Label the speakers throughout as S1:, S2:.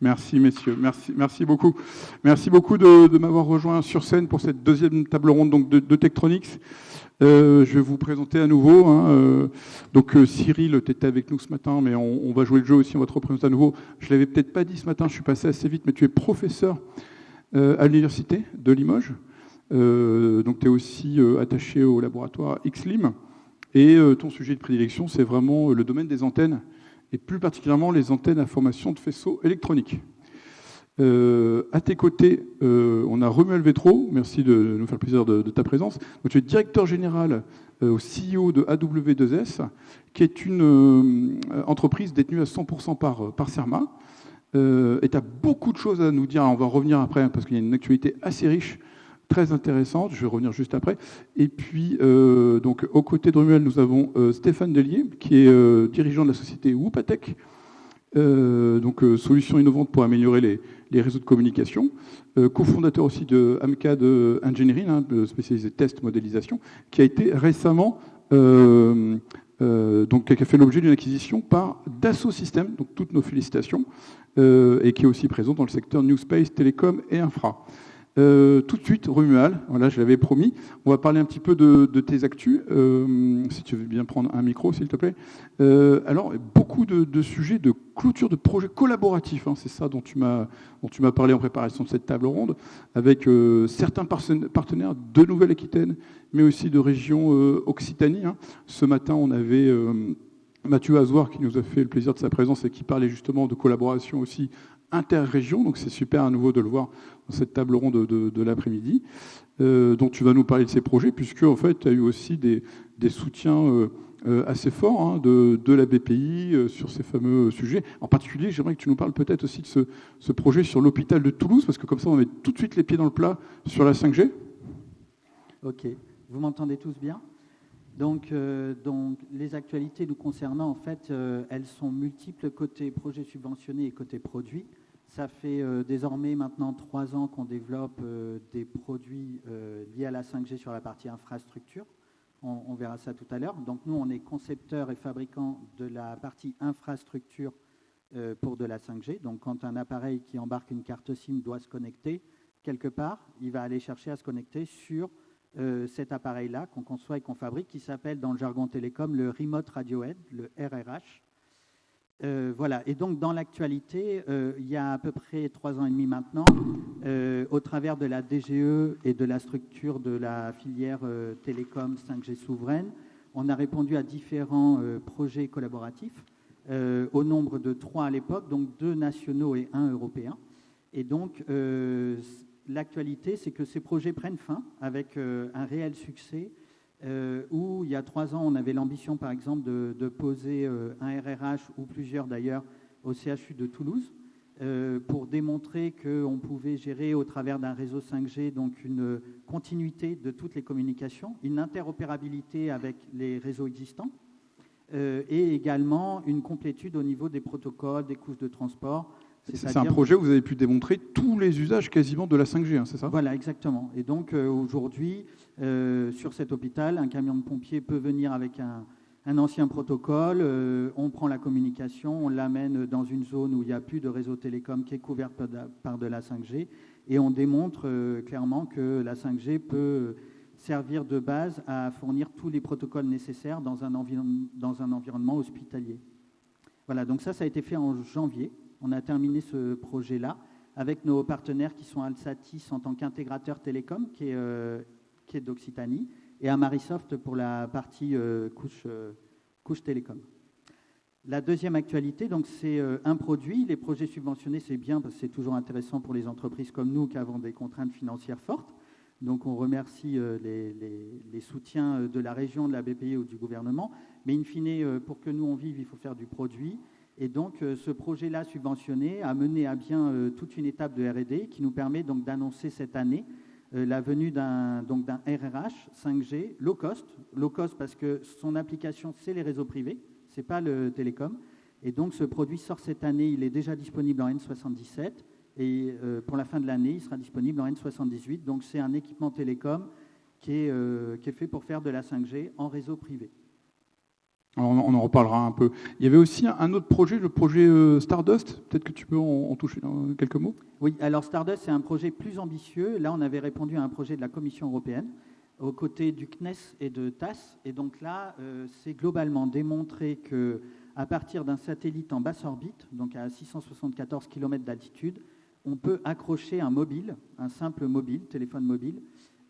S1: Merci, messieurs. Merci beaucoup. Merci beaucoup de m'avoir rejoint sur scène pour cette deuxième table ronde donc de Tektronix. Je vais vous présenter à nouveau. Cyril, tu étais avec nous ce matin, mais on va jouer le jeu aussi, on va te représenter à nouveau. Je ne l'avais peut-être pas dit ce matin, je suis passé assez vite, mais tu es professeur à l'Université de Limoges. Donc tu es aussi attaché au laboratoire XLIM. Et ton sujet de prédilection, c'est vraiment le domaine des antennes, et plus particulièrement les antennes à formation de faisceaux électroniques. À tes côtés, on a Romuald Vétro. Merci de nous faire le plaisir de ta présence. Donc, tu es directeur général au CEO de AW2S, qui est une entreprise détenue à 100% par Cerma. Et tu as beaucoup de choses à nous dire. Alors, on va revenir après, hein, parce qu'il y a une actualité assez riche, très intéressante. Je vais revenir juste après. Et puis, donc, aux côtés de Romuald, nous avons Stéphane Delier, qui est dirigeant de la société Whoopatech. Solutions innovantes pour améliorer les réseaux de communication, cofondateur aussi de AMCAD Engineering, spécialisé test modélisation, qui a été récemment, qui a fait l'objet d'une acquisition par Dassault Systèmes, donc toutes nos félicitations, et qui est aussi présent dans le secteur New Space, Télécom et Infra. Tout de suite, Romuald, voilà, je l'avais promis, on va parler un petit peu de tes actus, si tu veux bien prendre un micro, s'il te plaît. Alors, beaucoup de sujets de clôture de projets collaboratifs, hein, c'est ça dont tu m'as parlé en préparation de cette table ronde, avec certains partenaires de Nouvelle-Aquitaine, mais aussi de région Occitanie. Hein. Ce matin, on avait Mathieu Azoir qui nous a fait le plaisir de sa présence et qui parlait justement de collaboration aussi interrégion, donc c'est super à nouveau de le voir dans cette table ronde de l'après-midi. Donc tu vas nous parler de ces projets, puisque en fait tu as eu aussi des soutiens assez forts hein, de la BPI sur ces fameux sujets. En particulier, j'aimerais que tu nous parles peut-être aussi de ce projet sur l'hôpital de Toulouse, parce que comme ça on met tout de suite les pieds dans le plat sur la 5G.
S2: Ok, vous m'entendez tous bien ? Donc, les actualités nous concernant, en fait, elles sont multiples côté projet subventionné et côté produit. Ça fait désormais maintenant 3 ans qu'on développe des produits liés à la 5G sur la partie infrastructure. On verra ça tout à l'heure. Donc nous, on est concepteur et fabricant de la partie infrastructure pour de la 5G. Donc quand un appareil qui embarque une carte SIM doit se connecter quelque part, il va aller chercher à se connecter sur cet appareil-là qu'on conçoit et qu'on fabrique, qui s'appelle dans le jargon télécom le Remote Radio Head, le RRH. Voilà. Et donc dans l'actualité, il y a à peu près 3 ans et demi maintenant, au travers de la DGE et de la structure de la filière télécom 5G souveraine, on a répondu à différents projets collaboratifs, au nombre de 3 à l'époque, donc 2 nationaux et 1 européen. Et donc l'actualité, c'est que ces projets prennent fin avec un réel succès où il y a 3 ans, on avait l'ambition, par exemple, de poser un RRH ou plusieurs d'ailleurs au CHU de Toulouse pour démontrer qu'on pouvait gérer au travers d'un réseau 5G donc une continuité de toutes les communications, une interopérabilité avec les réseaux existants et également une complétude au niveau des protocoles, des couches de transport.
S1: C'est un projet où vous avez pu démontrer tous les usages quasiment de la 5G, hein, c'est ça ?
S2: Voilà, exactement. Et donc aujourd'hui, sur cet hôpital, un camion de pompiers peut venir avec un ancien protocole, on prend la communication, on l'amène dans une zone où il n'y a plus de réseau télécom qui est couvert par de la 5G, et on démontre clairement que la 5G peut servir de base à fournir tous les protocoles nécessaires dans un environnement hospitalier. Voilà, donc ça a été fait en janvier. On a terminé ce projet-là avec nos partenaires qui sont Alsatis en tant qu'intégrateur télécom, qui est d'Occitanie, et Amarisoft pour la partie couche télécom. La deuxième actualité, donc, c'est un produit. Les projets subventionnés, c'est bien parce que c'est toujours intéressant pour les entreprises comme nous qui avons des contraintes financières fortes. Donc on remercie les soutiens de la région, de la BPI ou du gouvernement. Mais in fine, pour que nous on vive, il faut faire du produit. Et donc, ce projet-là subventionné a mené à bien toute une étape de R&D qui nous permet donc d'annoncer cette année la venue d'un RRH 5G low cost parce que son application, c'est les réseaux privés, ce n'est pas le télécom. Et donc, ce produit sort cette année, il est déjà disponible en N77 et pour la fin de l'année, il sera disponible en N78. Donc, c'est un équipement télécom qui est fait pour faire de la 5G en réseau privé.
S1: Alors, on en reparlera un peu. Il y avait aussi un autre projet, le projet Stardust. Peut-être que tu peux en toucher quelques mots.
S2: Oui, alors Stardust, c'est un projet plus ambitieux. Là, on avait répondu à un projet de la Commission européenne, aux côtés du CNES et de TAS. Et donc là, c'est globalement démontré qu'à partir d'un satellite en basse orbite, donc à 674 km d'altitude, on peut accrocher un mobile, un simple mobile, téléphone mobile,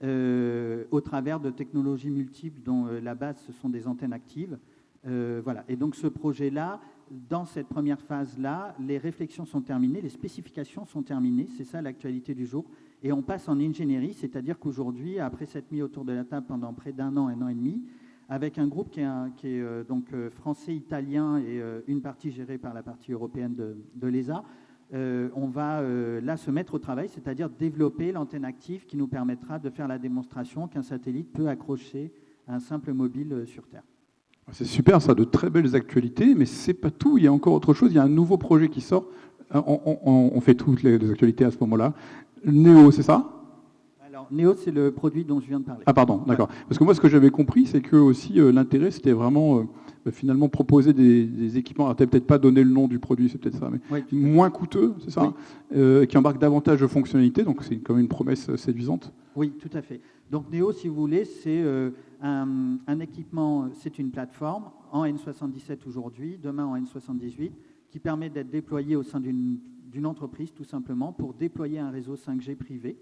S2: au travers de technologies multiples dont la base, ce sont des antennes actives. Voilà. Et donc ce projet-là, dans cette première phase-là, les réflexions sont terminées, les spécifications sont terminées, c'est ça l'actualité du jour. Et on passe en ingénierie, c'est-à-dire qu'aujourd'hui, après s'être mis autour de la table pendant près d'un an et demi, avec un groupe qui est donc français, italien et une partie gérée par la partie européenne de l'ESA, on va là se mettre au travail, c'est-à-dire développer l'antenne active qui nous permettra de faire la démonstration qu'un satellite peut accrocher un simple mobile sur Terre.
S1: C'est super, ça, de très belles actualités, mais c'est pas tout. Il y a encore autre chose. Il y a un nouveau projet qui sort. On fait toutes les actualités à ce moment-là. Néo, c'est ça ?
S2: Alors, Néo, c'est le produit dont je viens de parler.
S1: Ah pardon, d'accord. Parce que moi, ce que j'avais compris, c'est que aussi l'intérêt, c'était vraiment finalement proposer des équipements. Alors, tu n'as peut-être pas donné le nom du produit, c'est peut-être ça, mais
S2: Oui,
S1: moins coûteux, c'est ça, qui embarque davantage de fonctionnalités. Donc, c'est quand même une promesse séduisante.
S2: Oui, tout à fait. Donc Néo, si vous voulez, c'est un équipement, c'est une plateforme en N77 aujourd'hui, demain en N78, qui permet d'être déployé au sein d'une entreprise, tout simplement, pour déployer un réseau 5G privé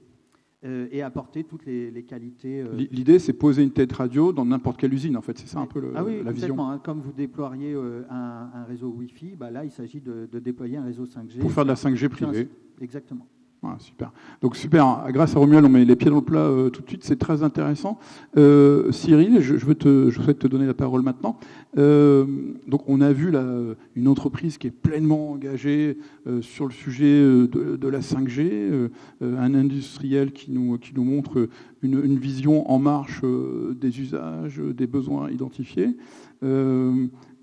S2: et apporter toutes les qualités.
S1: L'idée, c'est poser une tête radio dans n'importe quelle usine, en fait. C'est ça un peu
S2: oui,
S1: la vision.
S2: Hein. Comme vous déploieriez un réseau Wi-Fi, là, il s'agit de déployer un réseau 5G.
S1: Pour faire de la 5G privée.
S2: Exactement.
S1: Voilà, super. Donc super, grâce à Romuald, on met les pieds dans le plat tout de suite, c'est très intéressant. Cyril, je souhaite te donner la parole maintenant. Donc on a vu là, une entreprise qui est pleinement engagée sur le sujet de la 5G, un industriel qui nous montre une vision en marche des usages, des besoins identifiés.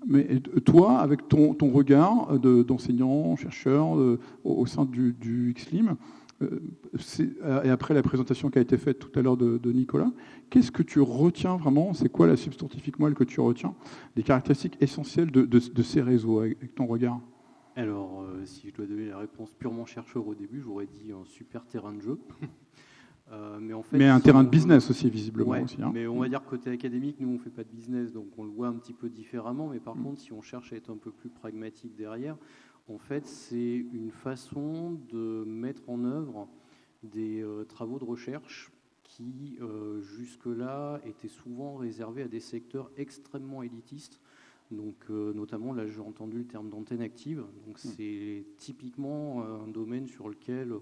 S1: Mais toi, avec ton regard d'enseignant, chercheur au sein du XLIM, et après la présentation qui a été faite tout à l'heure de Nicolas, qu'est-ce que tu retiens vraiment? C'est quoi la substantifique moelle que tu retiens? Des caractéristiques essentielles de ces réseaux avec ton regard?
S3: Alors, si je dois donner la réponse purement chercheur au début, j'aurais dit un super terrain de jeu. Mais, en fait,
S1: un terrain de business aussi, visiblement.
S3: Ouais,
S1: aussi, hein.
S3: Mais on va dire côté académique, nous, on ne fait pas de business, donc on le voit un petit peu différemment. Mais par contre, si on cherche à être un peu plus pragmatique derrière, en fait, c'est une façon de mettre en œuvre des travaux de recherche qui, jusque-là, étaient souvent réservés à des secteurs extrêmement élitistes. Donc, notamment, là, j'ai entendu le terme d'antenne active. Donc, c'est typiquement un domaine sur lequel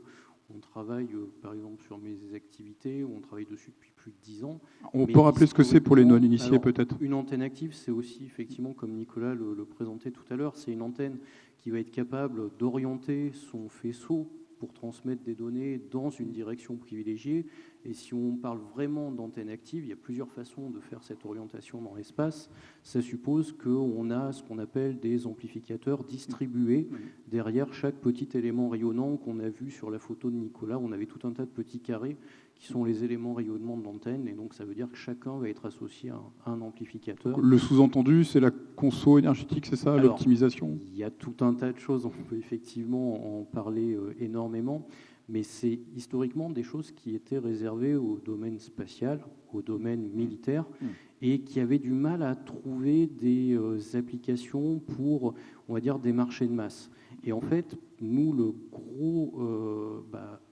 S3: on travaille, par exemple, sur mes activités, où on travaille dessus depuis plus de 10 ans.
S1: On peut rappeler ce que c'est pour les non-initiés, peut-être?
S3: Une antenne active, c'est aussi, effectivement, comme Nicolas le présentait tout à l'heure, c'est une antenne qui va être capable d'orienter son faisceau pour transmettre des données dans une direction privilégiée. Et si on parle vraiment d'antenne active, il y a plusieurs façons de faire cette orientation dans l'espace. Ça suppose qu'on a ce qu'on appelle des amplificateurs distribués derrière chaque petit élément rayonnant qu'on a vu sur la photo de Nicolas. On avait tout un tas de petits carrés qui sont les éléments rayonnement de l'antenne. Et donc, ça veut dire que chacun va être associé à un amplificateur.
S1: Le sous-entendu, c'est la conso énergétique, c'est ça, l'optimisation?
S3: Il y a tout un tas de choses, on peut effectivement en parler énormément, mais c'est historiquement des choses qui étaient réservées au domaine spatial, au domaine militaire, et qui avaient du mal à trouver des applications pour, on va dire, des marchés de masse. Et en fait, nous, le gros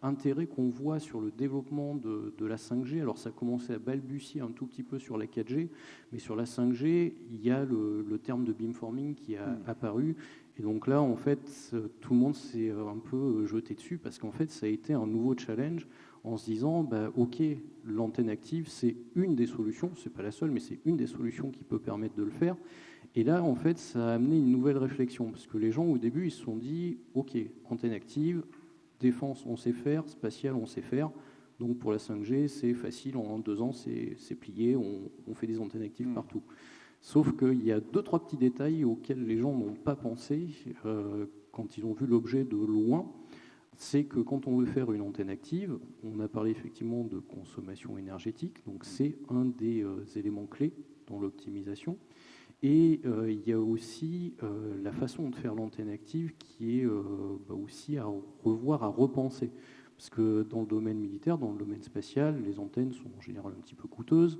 S3: intérêt qu'on voit sur le développement de la 5G, alors ça a commencé à balbutier un tout petit peu sur la 4G, mais sur la 5G, il y a le terme de beamforming qui a apparu. Et donc là, en fait, tout le monde s'est un peu jeté dessus parce qu'en fait, ça a été un nouveau challenge en se disant, OK, l'antenne active, c'est une des solutions, c'est pas la seule, mais c'est une des solutions qui peut permettre de le faire. Et là, en fait, ça a amené une nouvelle réflexion parce que les gens, au début, ils se sont dit, OK, antenne active, défense, on sait faire, spatial, on sait faire. Donc pour la 5G, c'est facile, en 2 ans, c'est plié, on fait des antennes actives partout. Sauf qu'il y a 2-3 petits détails auxquels les gens n'ont pas pensé quand ils ont vu l'objet de loin. C'est que quand on veut faire une antenne active, on a parlé effectivement de consommation énergétique, donc c'est un des éléments clés dans l'optimisation. Et il y a aussi la façon de faire l'antenne active qui est aussi à revoir, à repenser. Parce que dans le domaine militaire, dans le domaine spatial, les antennes sont en général un petit peu coûteuses.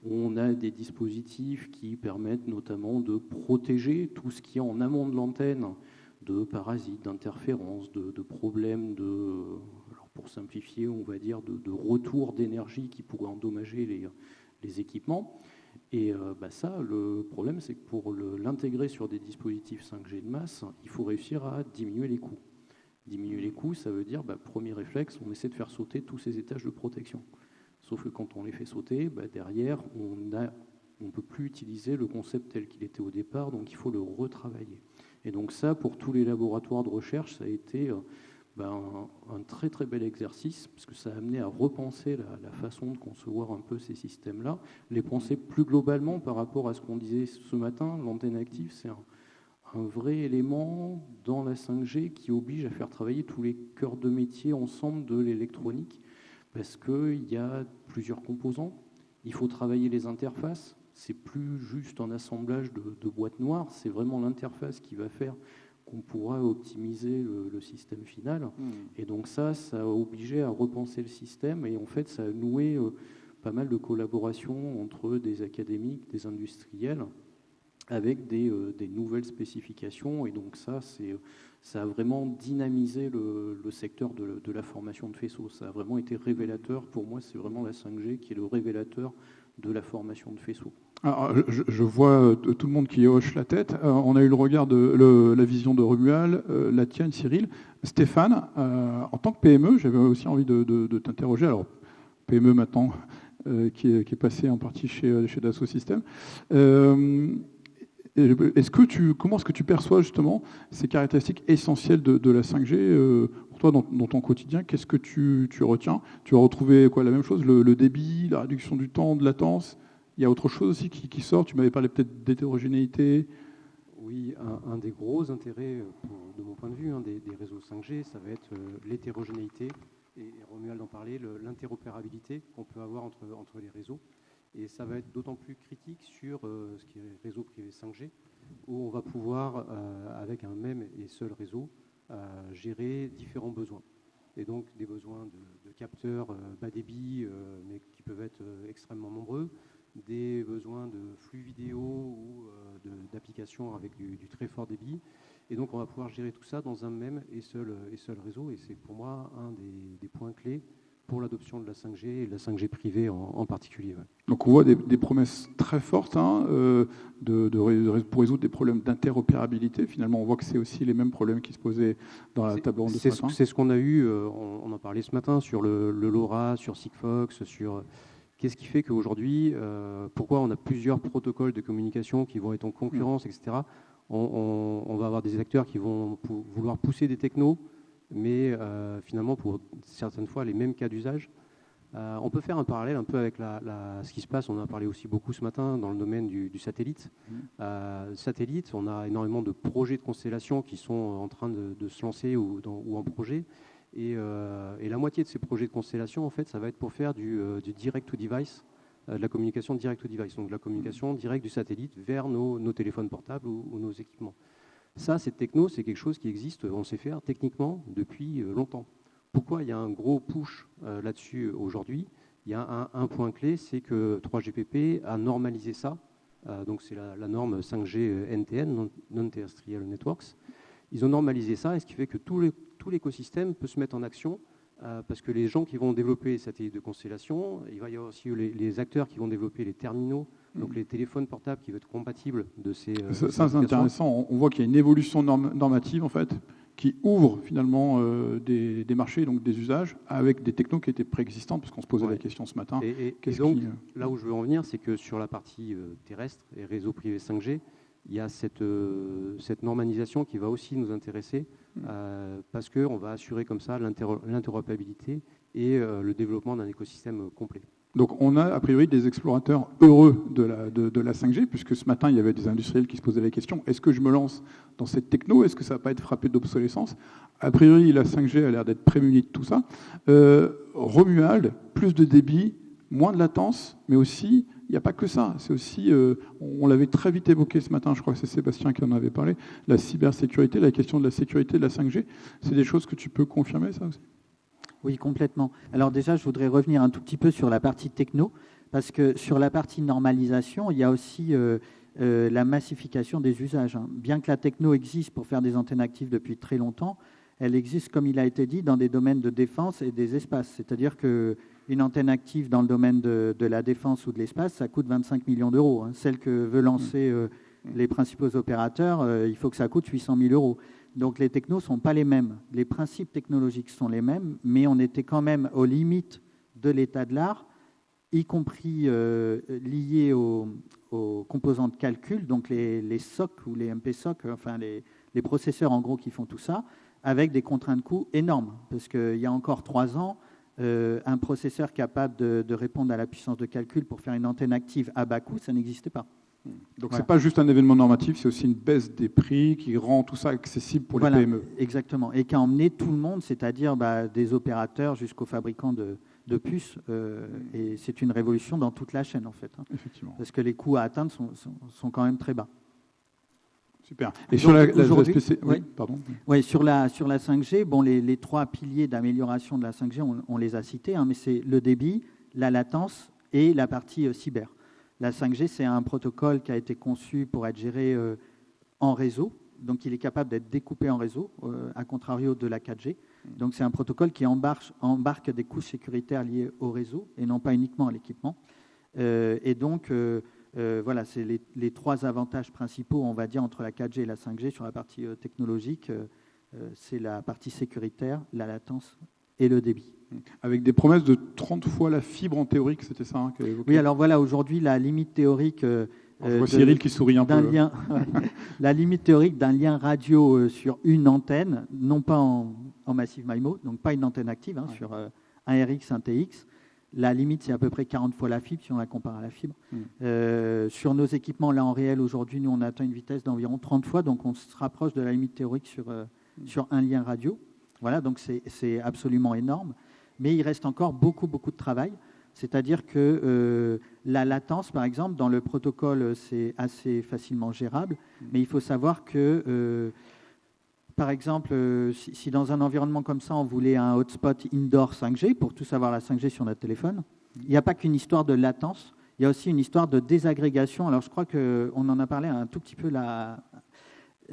S3: On a des dispositifs qui permettent notamment de protéger tout ce qui est en amont de l'antenne, de parasites, d'interférences, de problèmes alors pour simplifier, on va dire, de retour d'énergie qui pourraient endommager les équipements. Et ça, le problème, c'est que pour l'intégrer sur des dispositifs 5G de masse, il faut réussir à diminuer les coûts. Diminuer les coûts, ça veut dire, premier réflexe, on essaie de faire sauter tous ces étages de protection. Sauf que quand on les fait sauter, derrière, on ne peut plus utiliser le concept tel qu'il était au départ, donc il faut le retravailler. Et donc ça, pour tous les laboratoires de recherche, ça a été un très très bel exercice, parce que ça a amené à repenser la façon de concevoir un peu ces systèmes-là, les penser plus globalement par rapport à ce qu'on disait ce matin. L'antenne active, c'est un vrai élément dans la 5G qui oblige à faire travailler tous les cœurs de métier ensemble de l'électronique, parce qu'il y a plusieurs composants. Il faut travailler les interfaces. C'est plus juste un assemblage de boîtes noires, c'est vraiment l'interface qui va faire qu'on pourra optimiser le système final. Et donc ça a obligé à repenser le système, et en fait ça a noué pas mal de collaborations entre des académiques, des industriels, avec des nouvelles spécifications. Et donc ça a vraiment dynamisé le secteur de la formation de faisceaux. Ça a vraiment été révélateur. Pour moi, c'est vraiment la 5G qui est le révélateur de la formation de faisceaux.
S1: Alors, je vois tout le monde qui hoche la tête. On a eu le regard de la vision de Romuald, la tienne, Cyril. Stéphane, en tant que PME, j'avais aussi envie de t'interroger. Alors, PME maintenant, qui est passé en partie chez Dassault Systèmes. Comment est-ce que tu perçois justement ces caractéristiques essentielles de la 5G pour toi dans ton quotidien? Qu'est-ce que tu retiens? Tu as retrouvé quoi, la même chose, le débit, la réduction du temps, de latence? Il y a autre chose aussi qui sort? Tu m'avais parlé peut-être d'hétérogénéité.
S4: Oui, un des gros intérêts, de mon point de vue, des réseaux 5G, ça va être l'hétérogénéité, et Romuald en parlait, l'interopérabilité qu'on peut avoir entre les réseaux. Et ça va être d'autant plus critique sur ce qui est réseau privé 5G, où on va pouvoir, avec un même et seul réseau, gérer différents besoins. Et donc des besoins de capteurs bas débit, mais qui peuvent être extrêmement nombreux, des besoins de flux vidéo ou d'applications avec du très fort débit. Et donc on va pouvoir gérer tout ça dans un même et seul réseau. Et c'est pour moi un des points clés pour l'adoption de la 5G et de la 5G privée en particulier. Ouais.
S1: Donc on voit des promesses très fortes pour résoudre des problèmes d'interopérabilité. Finalement, on voit que c'est aussi les mêmes problèmes qui se posaient dans la table ronde de ce matin.
S4: C'est ce qu'on a eu, on en parlait ce matin, sur le LoRa, sur Sigfox, sur... Qu'est-ce qui fait qu'aujourd'hui, pourquoi on a plusieurs protocoles de communication qui vont être en concurrence, etc. On va avoir des acteurs qui vont vouloir pousser des technos, mais finalement, pour certaines fois, les mêmes cas d'usage. On peut faire un parallèle un peu avec ce qui se passe, on en a parlé aussi beaucoup ce matin, dans le domaine du satellite. Satellite, on a énormément de projets de constellation qui sont en train de se lancer ou en projet. Et la moitié de ces projets de constellation, en fait, ça va être pour faire du direct-to-device, de la communication direct-to-device, donc de la communication directe du satellite vers nos téléphones portables ou nos équipements. Ça, cette techno, c'est quelque chose qui existe, on sait faire techniquement depuis longtemps. Pourquoi il y a un gros push là-dessus aujourd'hui? Il y a un point clé, c'est que 3GPP a normalisé ça. Donc c'est la norme 5G NTN, Non-Terrestrial Networks. Ils ont normalisé ça, et ce qui fait que tout l'écosystème peut se mettre en action, parce que les gens qui vont développer les satellites de constellation, il va y avoir aussi les acteurs qui vont développer les terminaux, donc les téléphones portables qui vont être compatibles de ces...
S1: Ça c'est intéressant. On voit qu'il y a une évolution normative, en fait, qui ouvre finalement des marchés, donc des usages, avec des technos qui étaient préexistantes, parce qu'on se posait la question ce matin.
S4: Et donc, là où je veux en venir, c'est que sur la partie terrestre et réseau privé 5G, il y a cette normalisation qui va aussi nous intéresser, parce qu'on va assurer comme ça l'interopérabilité et le développement d'un écosystème complet.
S1: Donc on a a priori des explorateurs heureux de la 5G, puisque ce matin il y avait des industriels qui se posaient la question, est-ce que je me lance dans cette techno? Est-ce que ça ne va pas être frappé d'obsolescence? A priori la 5G a l'air d'être prémunie de tout ça. Romuald, plus de débit, moins de latence, mais aussi, il n'y a pas que ça. C'est aussi, on l'avait très vite évoqué ce matin, je crois que c'est Sébastien qui en avait parlé, la cybersécurité, la question de la sécurité de la 5G. C'est des choses que tu peux confirmer, ça aussi?
S2: Oui, complètement. Alors déjà, je voudrais revenir un tout petit peu sur la partie techno, parce que sur la partie normalisation, il y a aussi la massification des usages. Bien que la techno existe pour faire des antennes actives depuis très longtemps, elle existe, comme il a été dit, dans des domaines de défense et des espaces. C'est-à-dire qu'une antenne active dans le domaine de la défense ou de l'espace, ça coûte 25 millions d'euros. Celle que veut lancer les principaux opérateurs, il faut que ça coûte 800 000 euros. Donc les technos ne sont pas les mêmes. Les principes technologiques sont les mêmes, mais on était quand même aux limites de l'état de l'art, y compris liés aux composants de calcul, donc les SOC ou les MP-SOC, enfin les processeurs en gros qui font tout ça, avec des contraintes de coût énormes. Parce qu'il y a encore 3 ans, un processeur capable de répondre à la puissance de calcul pour faire une antenne active à bas coût, ça n'existait pas.
S1: Donc ce n'est pas juste un événement normatif, c'est aussi une baisse des prix qui rend tout ça accessible pour les PME.
S2: Exactement, et qui a emmené tout le monde, c'est-à-dire des opérateurs jusqu'aux fabricants de puces, et c'est une révolution dans toute la chaîne en fait.
S1: Effectivement.
S2: Parce que les coûts à atteindre sont quand même très bas.
S1: Super. Et sur
S2: sur la 5G, bon, les 3 piliers d'amélioration de la 5G, on les a cités, mais c'est le débit, la latence et la partie cyber. La 5G, c'est un protocole qui a été conçu pour être géré en réseau. Donc, il est capable d'être découpé en réseau, à contrario de la 4G. Donc, c'est un protocole qui embarque des couches sécuritaires liées au réseau et non pas uniquement à l'équipement. Et donc, voilà, c'est les 3 avantages principaux, on va dire, entre la 4G et la 5G sur la partie technologique. C'est la partie sécuritaire, la latence et le débit.
S1: Avec des promesses de 30 fois la fibre en théorique, c'était ça qu'elle évoquait.
S2: Oui, alors voilà, aujourd'hui, la limite théorique...
S1: je vois Cyril qui sourit un peu.
S2: La limite théorique d'un lien radio sur une antenne, non pas en Massive MIMO, donc pas une antenne active, sur un RX, un TX. La limite, c'est à peu près 40 fois la fibre, si on la compare à la fibre. Sur nos équipements, là, en réel, aujourd'hui, nous, on atteint une vitesse d'environ 30 fois, donc on se rapproche de la limite théorique sur un lien radio. Voilà, donc c'est absolument énorme. Mais il reste encore beaucoup, beaucoup de travail. C'est-à-dire que la latence, par exemple, dans le protocole, c'est assez facilement gérable. Mais il faut savoir que, par exemple, si dans un environnement comme ça, on voulait un hotspot indoor 5G, pour tous avoir la 5G sur notre téléphone, il n'y a pas qu'une histoire de latence, il y a aussi une histoire de désagrégation. Alors, je crois qu'on en a parlé un tout petit peu là.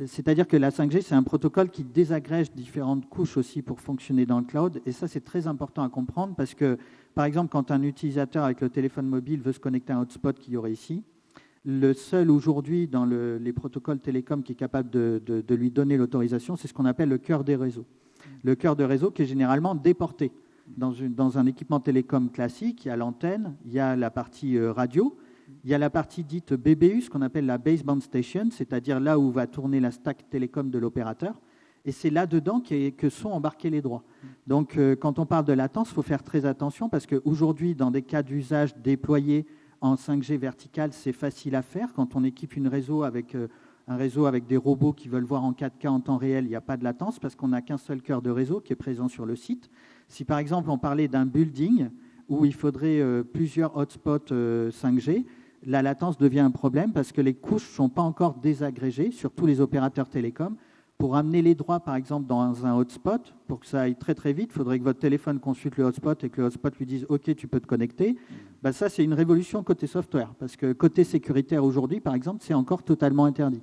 S2: C'est-à-dire que la 5G, c'est un protocole qui désagrège différentes couches aussi pour fonctionner dans le cloud. Et ça, c'est très important à comprendre parce que, par exemple, quand un utilisateur avec le téléphone mobile veut se connecter à un hotspot qu'il y aurait ici, le seul aujourd'hui dans les protocoles télécoms qui est capable de lui donner l'autorisation, c'est ce qu'on appelle le cœur des réseaux. Le cœur de réseau qui est généralement déporté. Dans un équipement télécom classique, il y a l'antenne, il y a la partie radio, il y a la partie dite BBU, ce qu'on appelle la baseband station, c'est-à-dire là où va tourner la stack télécom de l'opérateur. Et c'est là-dedans que sont embarqués les droits. Donc, quand on parle de latence, il faut faire très attention parce qu'aujourd'hui, dans des cas d'usage déployés en 5G vertical, c'est facile à faire. Quand on équipe un réseau avec des robots qui veulent voir en 4K en temps réel, il n'y a pas de latence parce qu'on n'a qu'un seul cœur de réseau qui est présent sur le site. Si, par exemple, on parlait d'un building où il faudrait plusieurs hotspots 5G, la latence devient un problème parce que les couches ne sont pas encore désagrégées sur tous les opérateurs télécoms. Pour amener les droits, par exemple, dans un hotspot, pour que ça aille très très vite, il faudrait que votre téléphone consulte le hotspot et que le hotspot lui dise « OK, tu peux te connecter ». Ça, c'est une révolution côté software, parce que côté sécuritaire aujourd'hui, par exemple, c'est encore totalement interdit.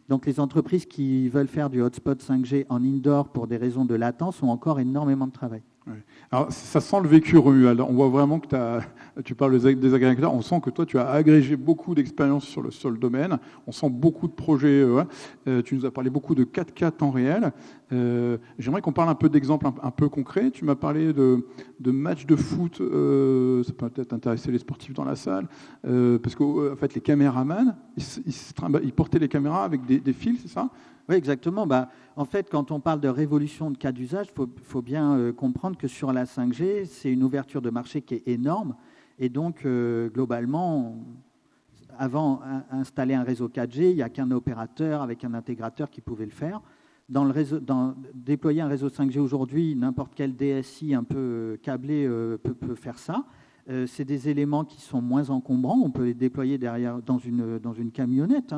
S2: Donc les entreprises qui veulent faire du hotspot 5G en indoor pour des raisons de latence ont encore énormément de travail.
S1: Ouais. Alors, ça sent le vécu, Romuald. On voit vraiment que tu parles des agrégateurs. On sent que toi, tu as agrégé beaucoup d'expériences sur le domaine. On sent beaucoup de projets. Tu nous as parlé beaucoup de 4K temps réel. J'aimerais qu'on parle un peu d'exemples un peu concrets. Tu m'as parlé de matchs de foot. Ça peut peut-être intéresser les sportifs dans la salle. Parce qu'en fait, les caméramans, ils portaient les caméras avec des fils, c'est ça ?
S2: Oui, exactement. En fait, quand on parle de révolution de cas d'usage, il faut bien comprendre que sur la 5G, c'est une ouverture de marché qui est énorme. Et donc, globalement, avant installer un réseau 4G, il n'y a qu'un opérateur avec un intégrateur qui pouvait le faire. Déployer un réseau 5G aujourd'hui, n'importe quel DSI un peu câblé peut faire ça. C'est des éléments qui sont moins encombrants. On peut les déployer derrière dans une camionnette.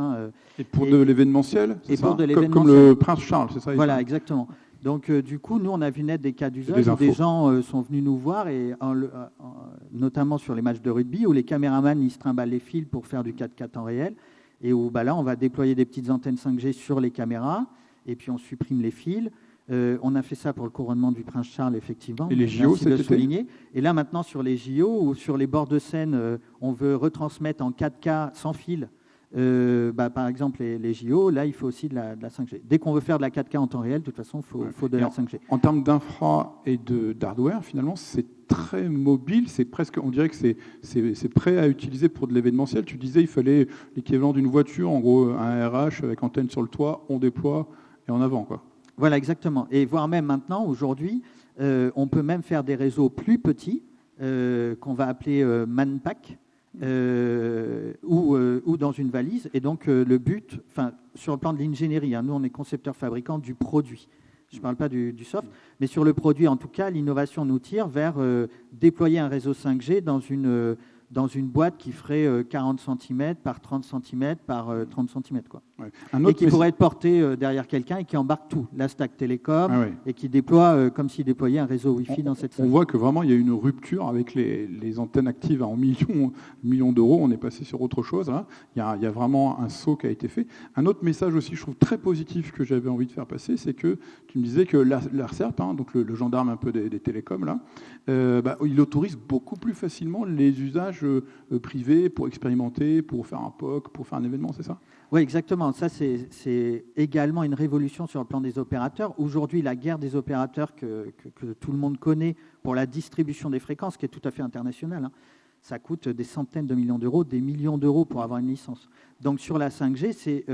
S1: Et pour de l'événementiel, c'est
S2: et
S1: ça
S2: pour de
S1: comme
S2: l'événementiel.
S1: le Prince Charles, c'est ça?
S2: Voilà, exactement. Donc, du coup, nous, on a vu naître des cas d'usage
S1: Des
S2: où des
S1: infos.
S2: gens sont venus nous voir, et notamment sur les matchs de rugby, où les caméramans ils se trimballent les fils pour faire du 4x4 en réel, et où là, on va déployer des petites antennes 5G sur les caméras, et puis on supprime les fils. On a fait ça pour le couronnement du Prince Charles, effectivement.
S1: Et les JO,
S2: merci de le
S1: cet été
S2: souligner. Et là, maintenant, sur les JO, ou sur les bords de Seine, on veut retransmettre en 4K sans fil. Par exemple, les JO, là, il faut aussi de la 5G. Dès qu'on veut faire de la 4K en temps réel, de toute façon, il faut de la 5G.
S1: En termes d'infra et d'hardware, finalement, c'est très mobile. C'est presque, on dirait que c'est prêt à utiliser pour de l'événementiel. Tu disais il fallait l'équivalent d'une voiture, en gros, un RH avec antenne sur le toit, on déploie et en avant, quoi.
S2: Voilà, exactement. Et voire même maintenant, aujourd'hui, on peut même faire des réseaux plus petits, qu'on va appeler manpack. Ou dans une valise. Et donc, le but, sur le plan de l'ingénierie, nous, on est concepteur-fabricant du produit. Je ne parle pas du soft, mais sur le produit, en tout cas, l'innovation nous tire vers déployer un réseau 5G dans une boîte qui ferait 40 cm par 30 cm par 30 cm. Quoi.
S1: Ouais.
S2: Et qui pourrait être porté derrière quelqu'un et qui embarque tout, la stack télécom, et qui déploie comme s'il déployait un réseau Wi-Fi dans cette salle.
S1: On voit que vraiment il y a une rupture avec les antennes actives en millions d'euros. On est passé sur autre chose. Hein. Il y a vraiment un saut qui a été fait. Un autre message aussi, je trouve très positif que j'avais envie de faire passer, c'est que tu me disais que l'ARCEP, donc le gendarme un peu des télécoms, là, il autorise beaucoup plus facilement les usages privés pour expérimenter, pour faire un POC, pour faire un événement, c'est ça?
S2: Oui, exactement. Ça, c'est également une révolution sur le plan des opérateurs. Aujourd'hui, la guerre des opérateurs que tout le monde connaît pour la distribution des fréquences, qui est tout à fait internationale, ça coûte des centaines de millions d'euros, des millions d'euros pour avoir une licence. Donc sur la 5G, c'est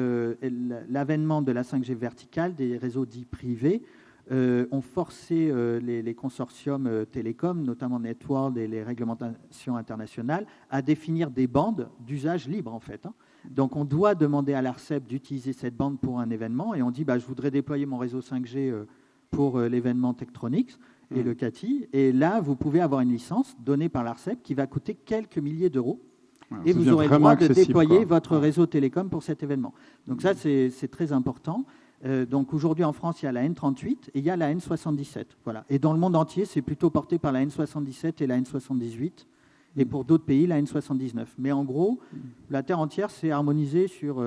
S2: l'avènement de la 5G verticale, des réseaux dits privés, ont forcé les consortiums télécoms, notamment Networld et les réglementations internationales, à définir des bandes d'usage libre, en fait. Donc, on doit demander à l'ARCEP d'utiliser cette bande pour un événement, et on dit, je voudrais déployer mon réseau 5G pour l'événement Tektronix et le CATI, et là, vous pouvez avoir une licence donnée par l'ARCEP qui va coûter quelques milliers d'euros, et vous aurez le droit de déployer votre réseau télécom pour cet événement. Donc ça, c'est très important. Donc aujourd'hui en France, il y a la N38 et il y a la N77. Voilà. Et dans le monde entier, c'est plutôt porté par la N77 et la N78. Et pour d'autres pays, la N79. Mais en gros, la Terre entière s'est harmonisée sur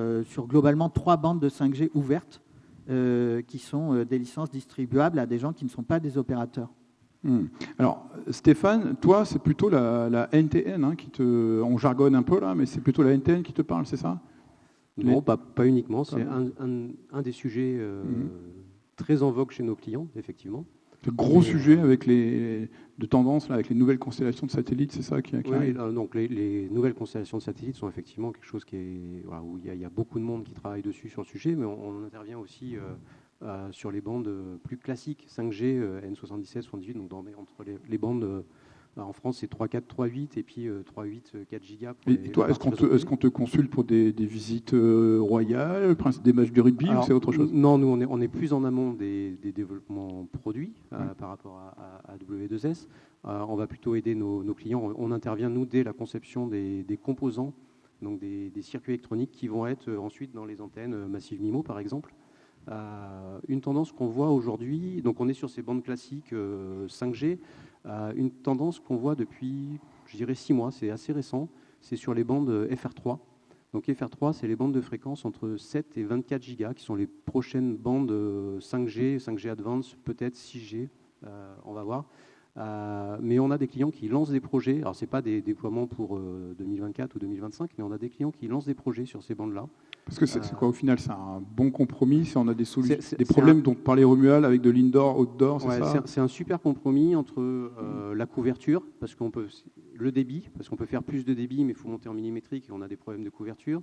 S2: globalement 3 bandes de 5G ouvertes qui sont des licences distribuables à des gens qui ne sont pas des opérateurs.
S1: Alors, Stéphane, toi, c'est plutôt la NTN on jargonne un peu là, mais c'est plutôt la NTN qui te parle, c'est ça?
S4: Non, pas uniquement. C'est un des sujets très en vogue chez nos clients, effectivement.
S1: C'est un gros sujet avec de tendance là, avec les nouvelles constellations de satellites, c'est ça qui arrive.
S4: Donc les nouvelles constellations de satellites sont effectivement quelque chose qui est où il y a beaucoup de monde qui travaille dessus sur le sujet, mais on intervient aussi sur les bandes plus classiques 5G, N77, 78, donc entre les bandes. En France, c'est 3.4, 3.8 et puis 3.8, 4 gigas.
S1: Et toi, est-ce qu'on te consulte pour des visites royales, des matchs de rugby, ou c'est autre chose?
S4: Non, nous, on est plus en amont des développements produits par rapport à W2S. On va plutôt aider nos clients. On intervient, nous, dès la conception des composants, donc des circuits électroniques qui vont être ensuite dans les antennes Massive MIMO, par exemple. Une tendance qu'on voit aujourd'hui, donc on est sur ces bandes classiques 5G, une tendance qu'on voit depuis, je dirais 6 mois, c'est assez récent, c'est sur les bandes FR3. Donc FR3, c'est les bandes de fréquence entre 7 et 24 gigas, qui sont les prochaines bandes 5G, 5G Advance, peut-être 6G, on va voir. Mais on a des clients qui lancent des projets, alors ce n'est pas des déploiements pour 2024 ou 2025, mais on a des clients qui lancent des projets sur ces bandes-là.
S1: Parce que c'est quoi au final? C'est un bon compromis si on a des solutions, des problèmes dont parlait Romuald avec de l'indoor, outdoor, c'est ça?
S4: C'est un super compromis entre la couverture, parce qu'on peut le débit, parce qu'on peut faire plus de débit, mais il faut monter en millimétrique et on a des problèmes de couverture.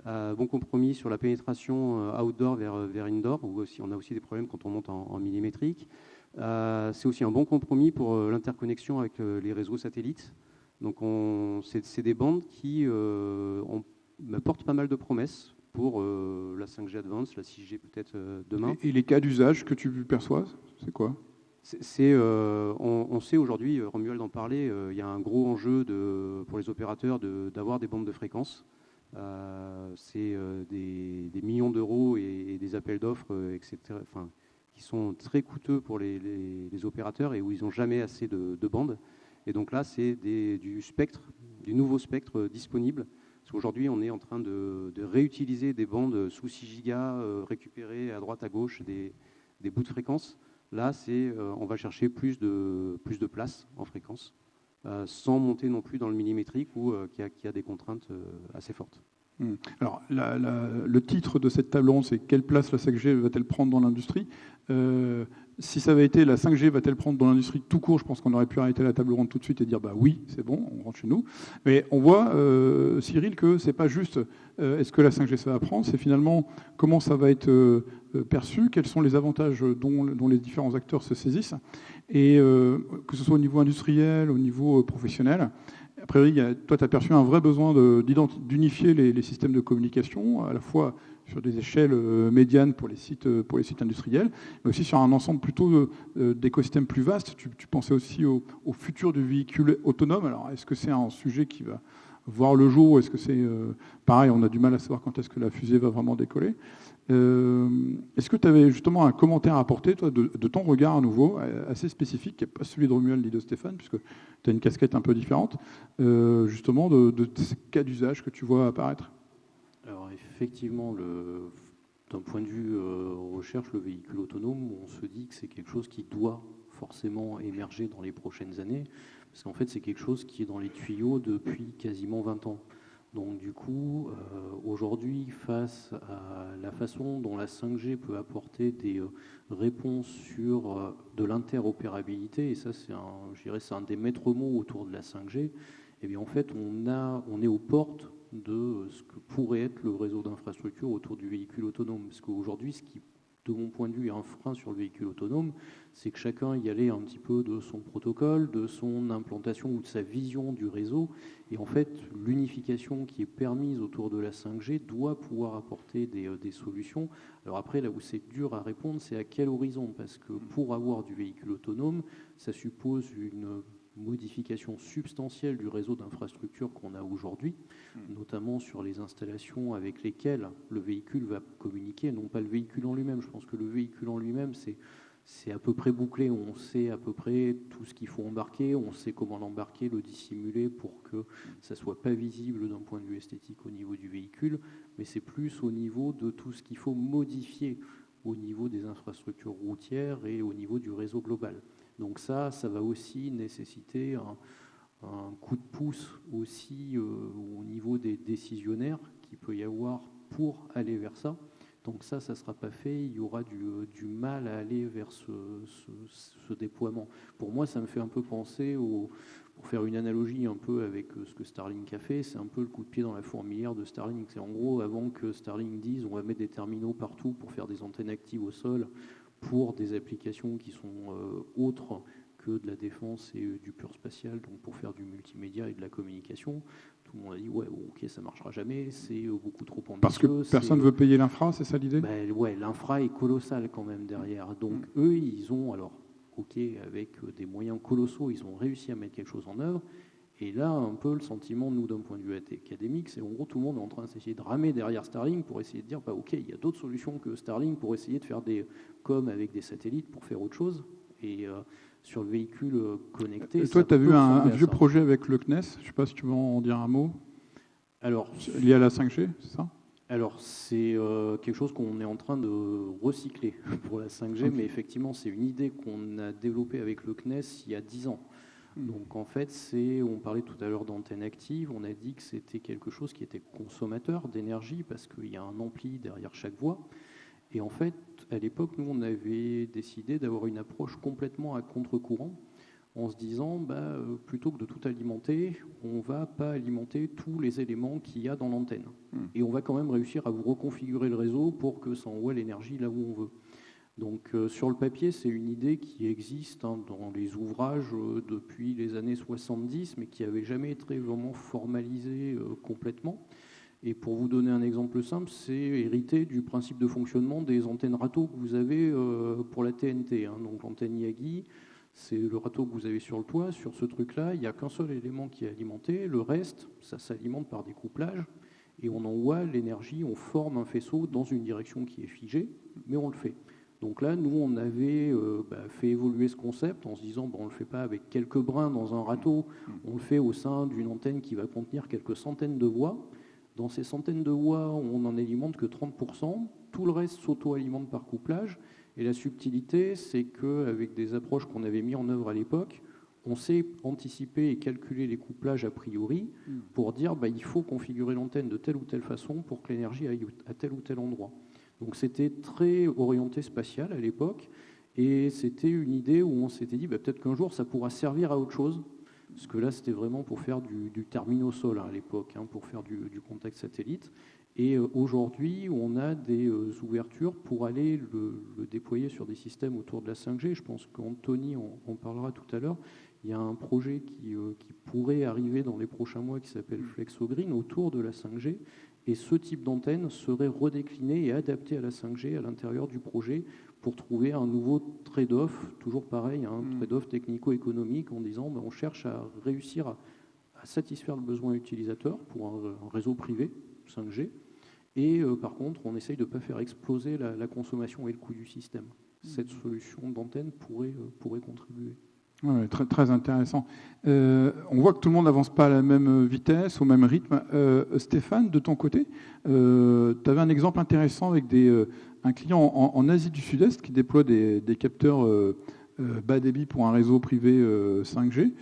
S4: Bon compromis sur la pénétration outdoor vers indoor, où aussi, on a aussi des problèmes quand on monte en millimétrique. C'est aussi un bon compromis pour l'interconnexion avec les réseaux satellites. Donc c'est des bandes qui portent pas mal de promesses pour la 5G Advance, la 6G peut-être demain.
S1: Et les cas d'usage que tu perçois, c'est quoi?
S4: On sait aujourd'hui, Romuald en parlait, il y a un gros enjeu pour les opérateurs d'avoir des bandes de fréquences. C'est des millions d'euros et des appels d'offres, etc., qui sont très coûteux pour les opérateurs et où ils n'ont jamais assez de bandes. Et donc là, c'est du nouveau spectre disponible. Parce qu'aujourd'hui, on est en train de réutiliser des bandes sous 6 gigas, récupérer à droite, à gauche des bouts de fréquences. Là, on va chercher plus de place en fréquence, sans monter non plus dans le millimétrique où qui a des contraintes assez fortes.
S1: Alors, le titre de cette table ronde, c'est « Quelle place la 5G va-t-elle prendre dans l'industrie ?» Si ça avait été « La 5G va-t-elle prendre dans l'industrie ?» tout court, je pense qu'on aurait pu arrêter la table ronde tout de suite et dire « Bah oui, c'est bon, on rentre chez nous ». Mais on voit, Cyril, que c'est pas juste est-ce que la 5G ça va prendre, c'est finalement comment ça va être perçu, quels sont les avantages dont les différents acteurs se saisissent, et que ce soit au niveau industriel, au niveau professionnel. A priori, toi, tu as perçu un vrai besoin d'unifier les systèmes de communication, à la fois sur des échelles médianes pour les sites industriels, mais aussi sur un ensemble plutôt d'écosystèmes plus vastes. Tu pensais aussi au futur du véhicule autonome. Alors, est-ce que c'est un sujet qui va voir le jour? Est-ce que c'est pareil, on a du mal à savoir quand est-ce que la fusée va vraiment décoller? Est-ce que tu avais justement un commentaire à apporter, toi, de ton regard à nouveau, assez spécifique, qui n'est pas celui de Romuald ni de Stéphane, puisque tu as une casquette un peu différente, justement de ces cas d'usage que tu vois apparaître?
S3: Alors effectivement, d'un point de vue recherche, le véhicule autonome, on se dit que c'est quelque chose qui doit forcément émerger dans les prochaines années, parce qu'en fait c'est quelque chose qui est dans les tuyaux depuis quasiment 20 ans. Donc du coup, aujourd'hui, face à la façon dont la 5G peut apporter des réponses sur de l'interopérabilité, et ça c'est un des maîtres mots autour de la 5G, eh bien en fait on est aux portes de ce que pourrait être le réseau d'infrastructure autour du véhicule autonome. Parce qu'aujourd'hui, ce qui, de mon point de vue, est un frein sur le véhicule autonome, c'est que chacun y allait un petit peu de son protocole, de son implantation ou de sa vision du réseau. Et en fait, l'unification qui est permise autour de la 5G doit pouvoir apporter des solutions. Alors après, là où c'est dur à répondre, c'est à quel horizon? Parce que pour avoir du véhicule autonome, ça suppose une modification substantielle du réseau d'infrastructures qu'on a aujourd'hui, notamment sur les installations avec lesquelles le véhicule va communiquer, non pas le véhicule en lui-même. Je pense que le véhicule en lui-même, c'est à peu près bouclé. On sait à peu près tout ce qu'il faut embarquer, on sait comment l'embarquer, le dissimuler pour que ça ne soit pas visible d'un point de vue esthétique au niveau du véhicule, mais c'est plus au niveau de tout ce qu'il faut modifier au niveau des infrastructures routières et au niveau du réseau global. Donc ça va aussi nécessiter un coup de pouce aussi au niveau des décisionnaires qu'il peut y avoir pour aller vers ça. Donc ça ne sera pas fait, il y aura du mal à aller vers ce déploiement. Pour moi, ça me fait un peu penser, pour faire une analogie un peu avec ce que Starlink a fait, c'est un peu le coup de pied dans la fourmilière de Starlink. C'est en gros, avant que Starlink dise on va mettre des terminaux partout pour faire des antennes actives au sol, pour des applications qui sont autres que de la défense et du pur spatial, donc pour faire du multimédia et de la communication. Tout le monde a dit ouais, ok, ça marchera jamais, c'est beaucoup trop ambitieux.
S1: Parce que personne ne veut payer l'infra, c'est ça l'idée?
S3: Ouais, l'infra est colossal quand même derrière. Donc eux, ils ont, alors ok, avec des moyens colossaux, ils ont réussi à mettre quelque chose en œuvre. Et là, un peu le sentiment, nous, d'un point de vue académique, c'est en gros tout le monde est en train d'essayer de ramer derrière Starlink pour essayer de dire, bah, ok, il y a d'autres solutions que Starlink pour essayer de faire des comme avec des satellites pour faire autre chose. Et sur le véhicule connecté...
S1: Et toi, tu as vu un vieux projet avec le CNES, je ne sais pas si tu veux en dire un mot.
S3: Alors,
S1: lié à la 5G, c'est ça?
S3: Alors, c'est quelque chose qu'on est en train de recycler pour la 5G, okay. Mais effectivement, c'est une idée qu'on a développée avec le CNES il y a 10 ans. Donc en fait, on parlait tout à l'heure d'antenne active, on a dit que c'était quelque chose qui était consommateur d'énergie parce qu'il y a un ampli derrière chaque voie. Et en fait, à l'époque, nous, on avait décidé d'avoir une approche complètement à contre-courant en se disant, plutôt que de tout alimenter, on ne va pas alimenter tous les éléments qu'il y a dans l'antenne. Et on va quand même réussir à vous reconfigurer le réseau pour que ça envoie l'énergie là où on veut. Donc sur le papier, c'est une idée qui existe dans les ouvrages depuis les années 70, mais qui n'avait jamais été vraiment formalisée complètement. Et pour vous donner un exemple simple, c'est hérité du principe de fonctionnement des antennes râteaux que vous avez pour la TNT. Donc l'antenne Yagi, c'est le râteau que vous avez sur le toit. Sur ce truc-là, il n'y a qu'un seul élément qui est alimenté. Le reste, ça s'alimente par des couplages. Et on envoie l'énergie, on forme un faisceau dans une direction qui est figée, mais on le fait. Donc là, nous, on avait fait évoluer ce concept en se disant, on ne le fait pas avec quelques brins dans un râteau, on le fait au sein d'une antenne qui va contenir quelques centaines de voies. Dans ces centaines de voies, on n'en alimente que 30%. Tout le reste s'auto-alimente par couplage. Et la subtilité, c'est qu'avec des approches qu'on avait mis en œuvre à l'époque, on sait anticiper et calculer les couplages a priori pour dire il faut configurer l'antenne de telle ou telle façon pour que l'énergie aille à tel ou tel endroit. Donc c'était très orienté spatial à l'époque. Et c'était une idée où on s'était dit peut-être qu'un jour ça pourra servir à autre chose. Parce que là, c'était vraiment pour faire du terminosol à l'époque, pour faire du contact satellite. Et aujourd'hui, on a des ouvertures pour aller le déployer sur des systèmes autour de la 5G. Je pense qu'Anthony en parlera tout à l'heure. Il y a un projet qui pourrait arriver dans les prochains mois qui s'appelle FlexoGreen autour de la 5G. Et ce type d'antenne serait redécliné et adapté à la 5G à l'intérieur du projet pour trouver un nouveau trade-off, toujours pareil, un trade-off technico-économique en disant on cherche à réussir à satisfaire le besoin utilisateur pour un réseau privé 5G et par contre on essaye de ne pas faire exploser la consommation et le coût du système. Cette solution d'antenne pourrait contribuer.
S1: Ouais, très, très intéressant. On voit que tout le monde n'avance pas à la même vitesse, au même rythme. Stéphane, de ton côté, tu avais un exemple intéressant avec un client en Asie du Sud-Est qui déploie des capteurs bas débit pour un réseau privé 5G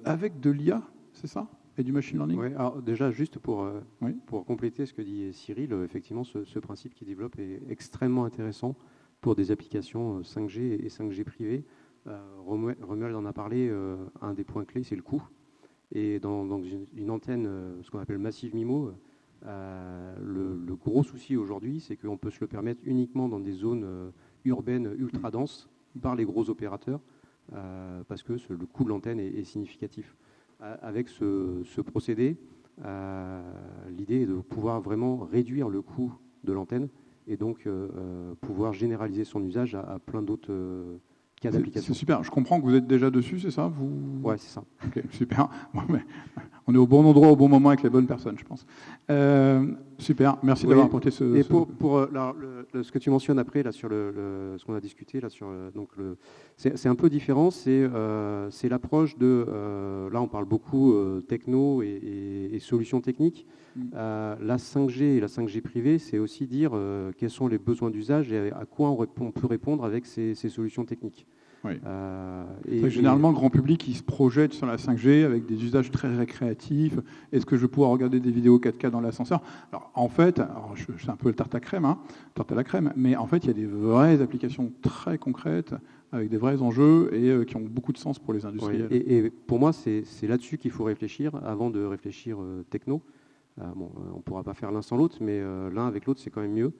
S1: avec de l'IA, c'est ça? Et du machine learning?
S4: Oui, alors déjà, juste pour compléter ce que dit Cyril, effectivement, ce principe qu'il développe est extrêmement intéressant pour des applications 5G et 5G privées. Romuald en a parlé, un des points clés, c'est le coût. Et dans une antenne, ce qu'on appelle Massive MIMO, le gros souci aujourd'hui, c'est qu'on peut se le permettre uniquement dans des zones urbaines ultra denses par les gros opérateurs, parce que le coût de l'antenne est significatif. Avec ce procédé, l'idée est de pouvoir vraiment réduire le coût de l'antenne et donc pouvoir généraliser son usage à plein d'autres cas d'application.
S1: C'est super. Je comprends que vous êtes déjà dessus, c'est ça?
S4: Ouais, c'est ça.
S1: Ok, super. Bon, on est au bon endroit, au bon moment avec les bonnes personnes, je pense. Super. Merci d'avoir apporté ce.
S4: Et pour ce que tu mentionnes après là sur ce qu'on a discuté là sur c'est un peu différent. C'est l'approche de là on parle beaucoup techno et solutions techniques. La 5G et la 5G privée, c'est aussi dire quels sont les besoins d'usage et à quoi on peut répondre avec ces solutions techniques.
S1: Oui. Généralement, le grand public, il se projette sur la 5G avec des usages très récréatifs. Est-ce que je vais pouvoir regarder des vidéos 4K dans l'ascenseur? Alors, en fait, c'est un peu le tarte à la crème, mais en fait, il y a des vraies applications très concrètes avec des vrais enjeux et qui ont beaucoup de sens pour les industriels.
S4: Oui. Et pour moi, c'est là-dessus qu'il faut réfléchir avant de réfléchir techno. On ne pourra pas faire l'un sans l'autre, mais l'un avec l'autre, c'est quand même mieux.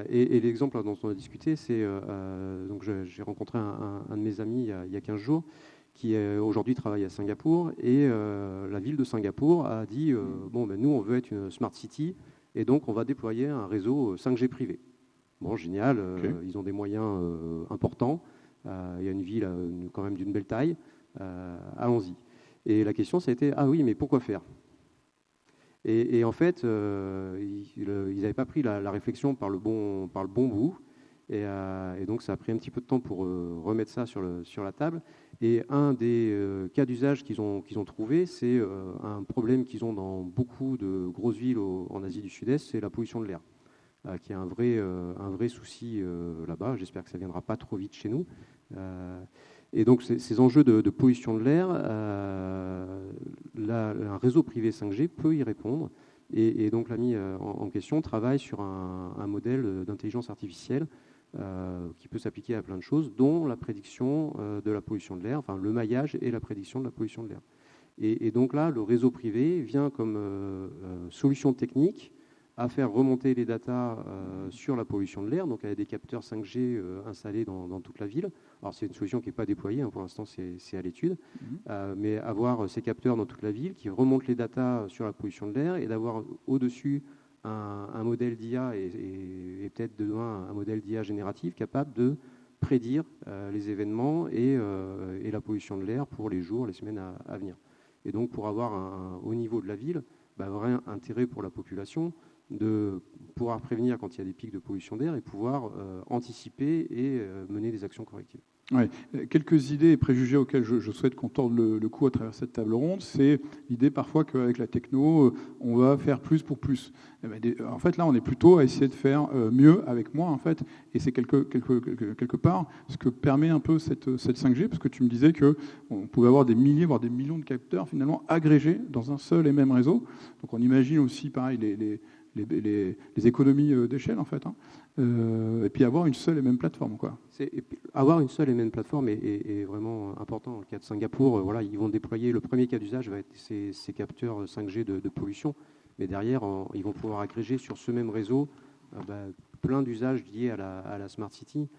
S4: Et l'exemple dont on a discuté, c'est donc j'ai rencontré un de mes amis il y a 15 jours qui aujourd'hui travaille à Singapour et la ville de Singapour a dit nous, on veut être une smart city et donc on va déployer un réseau 5G privé. Bon, génial, ils ont des moyens importants, il y a une ville quand même d'une belle taille, allons-y. Et la question, ça a été, ah oui, mais pourquoi faire ? Et en fait, ils n'avaient pas pris la réflexion par le bon bout. Et donc, ça a pris un petit peu de temps pour remettre ça sur la table. Et un des cas d'usage qu'ils ont trouvé, c'est un problème qu'ils ont dans beaucoup de grosses villes en Asie du Sud-Est, c'est la pollution de l'air, qui est un vrai souci là-bas. J'espère que ça ne viendra pas trop vite chez nous. Et donc, ces enjeux de pollution de l'air, un réseau privé 5G peut y répondre. Et donc, l'ami en question travaille sur un modèle d'intelligence artificielle qui peut s'appliquer à plein de choses, dont la prédiction de la pollution de l'air, enfin le maillage et la prédiction de la pollution de l'air. Et donc là, le réseau privé vient comme solution technique à faire remonter les datas sur la pollution de l'air, donc avec des capteurs 5G installés dans toute la ville. Alors c'est une solution qui n'est pas déployée, hein, pour l'instant c'est à l'étude, mais avoir ces capteurs dans toute la ville qui remontent les datas sur la pollution de l'air et d'avoir au-dessus un modèle d'IA et peut-être demain un modèle d'IA génératif capable de prédire les événements et la pollution de l'air pour les jours, les semaines à venir. Et donc pour avoir au niveau de la ville, vrai intérêt pour la population de pouvoir prévenir quand il y a des pics de pollution d'air et pouvoir anticiper et mener des actions correctives.
S1: Ouais. Quelques idées et préjugés auxquels je souhaite qu'on torde le cou à travers cette table ronde, c'est l'idée parfois qu'avec la techno, on va faire plus pour plus. En fait, là, on est plutôt à essayer de faire mieux avec moins, en fait, et c'est quelque part ce que permet un peu cette 5G, parce que tu me disais qu'on pouvait avoir des milliers, voire des millions de capteurs finalement agrégés dans un seul et même réseau. Donc on imagine aussi, pareil, les économies d'échelle, en fait, hein. Et puis avoir une seule et même plateforme, quoi.
S4: Avoir une seule et même plateforme est vraiment important. Dans le cas de Singapour, voilà, ils vont déployer, le premier cas d'usage va être ces capteurs 5G de pollution, mais derrière, ils vont pouvoir agréger sur ce même réseau plein d'usages liés à la Smart City.